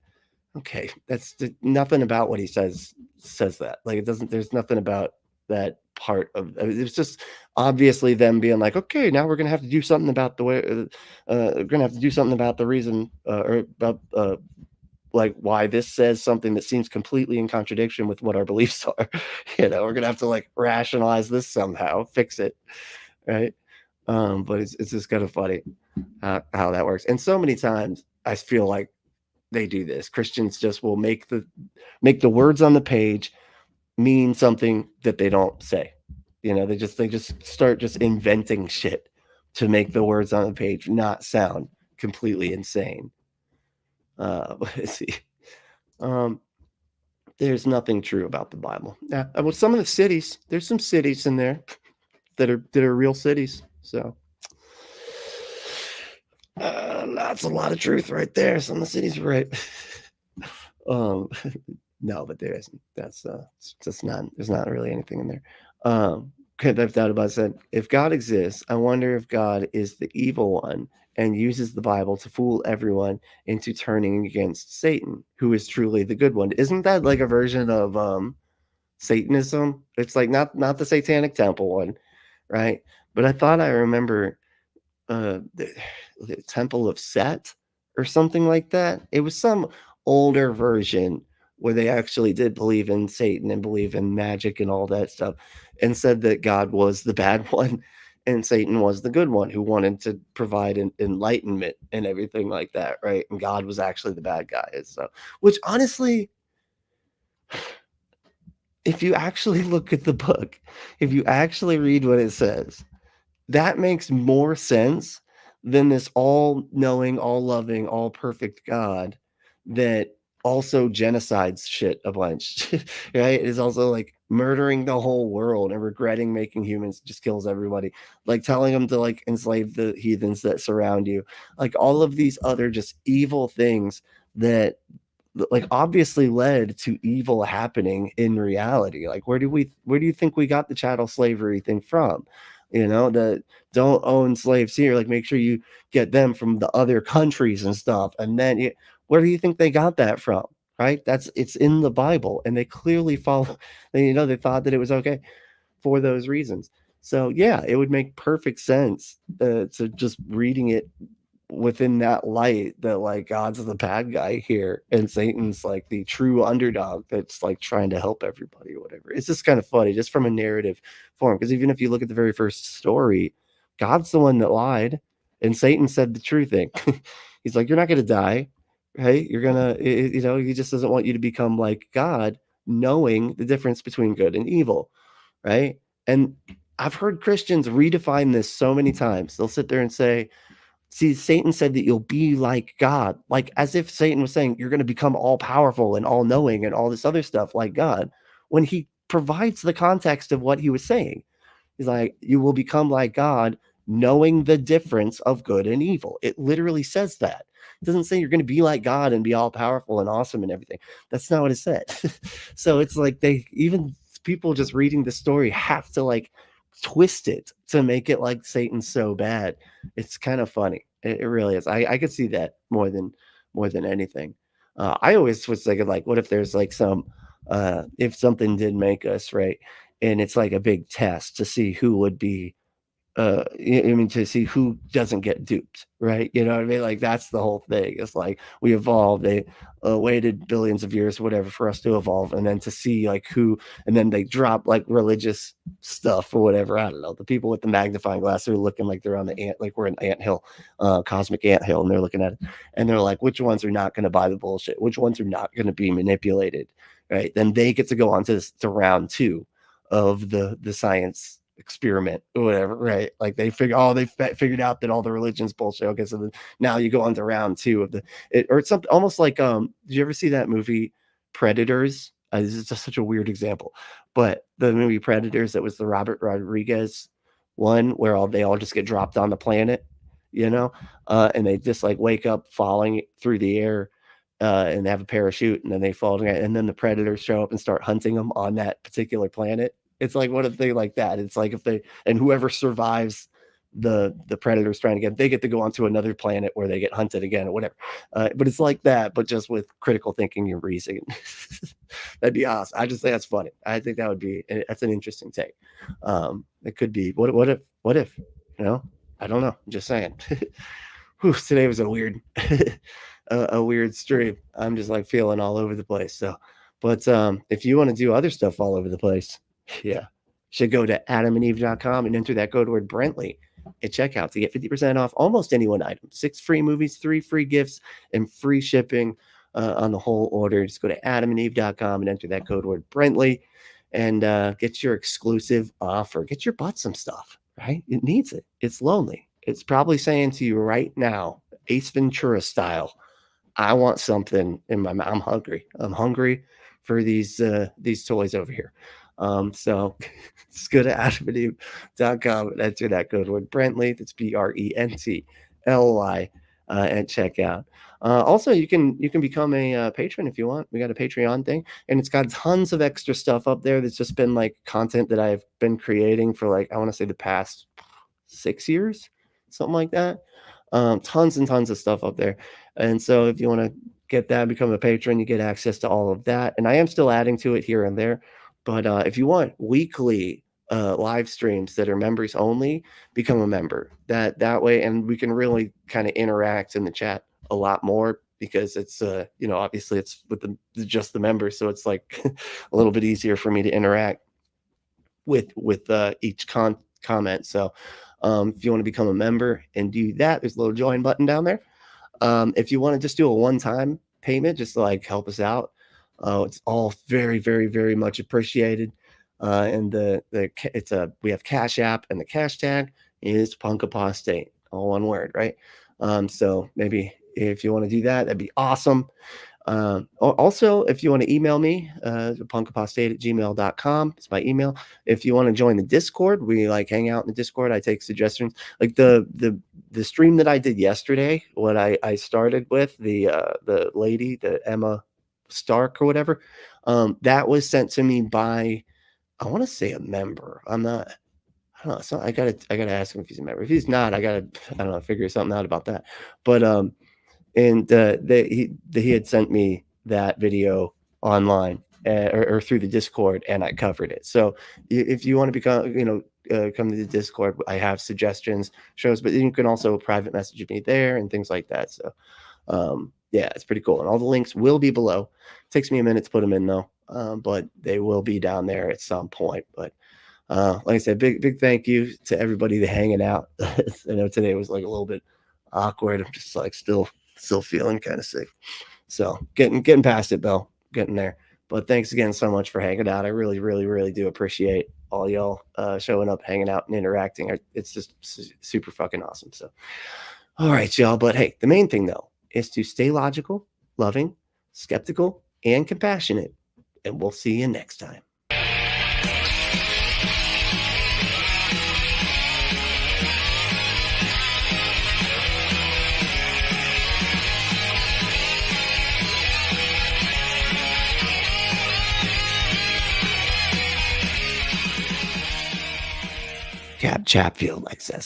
okay, that's nothing about what he says that. Like, it doesn't. There's nothing about that part of it's just obviously them being like, okay, now we're gonna have to do something about the way we're gonna have to do something about the reason or about like why this says something that seems completely in contradiction with what our beliefs are. You know, we're gonna have to like rationalize this somehow, fix it, right? But it's just kind of funny how that works. And so many times I feel like they do this. Christians just will make the words on the page mean something that they don't say. You know, they just start just inventing shit to make the words on the page not sound completely insane. Let's see. There's nothing true about the Bible. Yeah, well, some of the cities, there's some cities in there that are real cities. So that's a lot of truth right there. Some of the cities are right. No, but there isn't. That's it's just not. There's not really anything in there. I've thought about it, said, if God exists, I wonder if God is the evil one and uses the Bible to fool everyone into turning against Satan, who is truly the good one. Isn't that like a version of Satanism? It's like not the Satanic Temple one, right? But I thought I remember the Temple of Set or something like that. It was some older version where they actually did believe in Satan and believe in magic and all that stuff, and said that God was the bad one and Satan was the good one who wanted to provide enlightenment and everything like that, right? And God was actually the bad guy. So, which honestly, if you actually look at the book, if you actually read what it says, that makes more sense than this all-knowing, all-loving, all-perfect God that also genocides shit a bunch, right? It is also like murdering the whole world and regretting making humans, just kills everybody, like telling them to like enslave the heathens that surround you, like all of these other just evil things that like obviously led to evil happening in reality. Like where do you think we got the chattel slavery thing from? The don't own slaves here, like make sure you get them from the other countries and stuff. And then where do you think they got that from? Right? It's in the Bible, and they clearly follow. They thought that it was okay for those reasons. So yeah, it would make perfect sense to just reading it within that light, that like God's the bad guy here and Satan's like the true underdog that's like trying to help everybody or whatever. It's just kind of funny, just from a narrative form, because even if you look at the very first story, God's the one that lied and Satan said the true thing. He's like, you're not going to die, right? You're gonna, he just doesn't want you to become like God, knowing the difference between good and evil, right? And I've heard Christians redefine this so many times. They'll sit there and say, see, Satan said that you'll be like God, like as if Satan was saying you're going to become all powerful and all knowing and all this other stuff like God, when he provides the context of what he was saying. He's like, you will become like God, knowing the difference of good and evil. It literally says that. It doesn't say you're going to be like God and be all powerful and awesome and everything. That's not what it said. So it's like even people just reading the story have to like twist it to make it like Satan's so bad. It's kind of funny. It really is. I could see that more than anything. I always was thinking like, what if there's like if something did make us, right, and it's like a big test to see who would be to see who doesn't get duped, right? You know what I mean? Like that's the whole thing. It's like we evolved, they waited billions of years, whatever, for us to evolve, and then to see like who, and then they drop like religious stuff or whatever. I don't know. The people with the magnifying glass are looking like they're on the ant, like we're an anthill, cosmic anthill, and they're looking at it, and they're like, which ones are not going to buy the bullshit? Which ones are not going to be manipulated? Right? Then they get to go on to round 2 of the science experiment or whatever, right? Like they figured out that all the religion's bullshit. Okay, so now you go on to round 2 of or it's something almost like did you ever see that movie Predators? This is just such a weird example, but the movie Predators, that was the Robert Rodriguez one where they all just get dropped on the planet, and they just like wake up falling through the air, and they have a parachute, and then they fall, and then the predators show up and start hunting them on that particular planet. It's like, what if they like that? It's like and whoever survives the predators trying to they get to go onto another planet where they get hunted again or whatever. But it's like that, but just with critical thinking and reasoning. That'd be awesome. I just think that's funny. I think that's an interesting take. It could be, what if, I don't know. I'm just saying. Whew, today was a weird, a weird stream. I'm just like feeling all over the place. So, but if you want to do other stuff all over the place, yeah, should go to adamandeve.com and enter that code word Brentley at checkout to get 50% off almost any one item. 6 free movies, 3 free gifts, and free shipping on the whole order. Just go to adamandeve.com and enter that code word Brentley and get your exclusive offer. Get your butt some stuff, right? It needs it. It's lonely. It's probably saying to you right now, Ace Ventura style, I want something in my mouth. I'm hungry. I'm hungry for these toys over here. So just go to adamandeve.com and enter that code word Brentley. That's Brentley at checkout. Also, you can become a patron if you want. We got a Patreon thing, and it's got tons of extra stuff up there. That's just been like content that I've been creating for like, I want to say the past 6 years, something like that. Tons and tons of stuff up there. And so if you want to get that, become a patron, you get access to all of that. And I am still adding to it here and there. But if you want weekly live streams that are members only, become a member. That way, and we can really kind of interact in the chat a lot more, because it's obviously it's with just the members, so it's like a little bit easier for me to interact with each comment. So if you want to become a member and do that, there's a little join button down there. If you want to just do a one-time payment, just to like help us out, it's all very, very, very much appreciated. And we have Cash App, and the cash tag is Punk Apostate, all one word, right? So maybe if you want to do that, that'd be awesome. Also, if you want to email me, punkapostate@gmail.com, it's my email. If you want to join the Discord, we like hang out in the Discord. I take suggestions. Like the stream that I did yesterday, what I started with, the lady, the Emma Stark or whatever, that was sent to me by, I want to say, a member. I don't know. So I gotta ask him if he's a member. If he's not, I don't know, figure something out about that. But and he had sent me that video online or through the Discord, and I covered it. So if you want to become, come to the Discord, I have suggestions, shows, but you can also private message me there and things like that. So yeah, it's pretty cool. And all the links will be below. It takes me a minute to put them in though, but they will be down there at some point. But like I said, big thank you to everybody that hanging out. I know today was like a little bit awkward. I'm just like still feeling kind of sick. So getting past it though, getting there. But thanks again so much for hanging out. I really, really, really do appreciate all y'all showing up, hanging out, and interacting. It's just super fucking awesome. So, all right, y'all. But hey, the main thing though is to stay logical, loving, skeptical, and compassionate. And we'll see you next time. Kap Chatfield likes that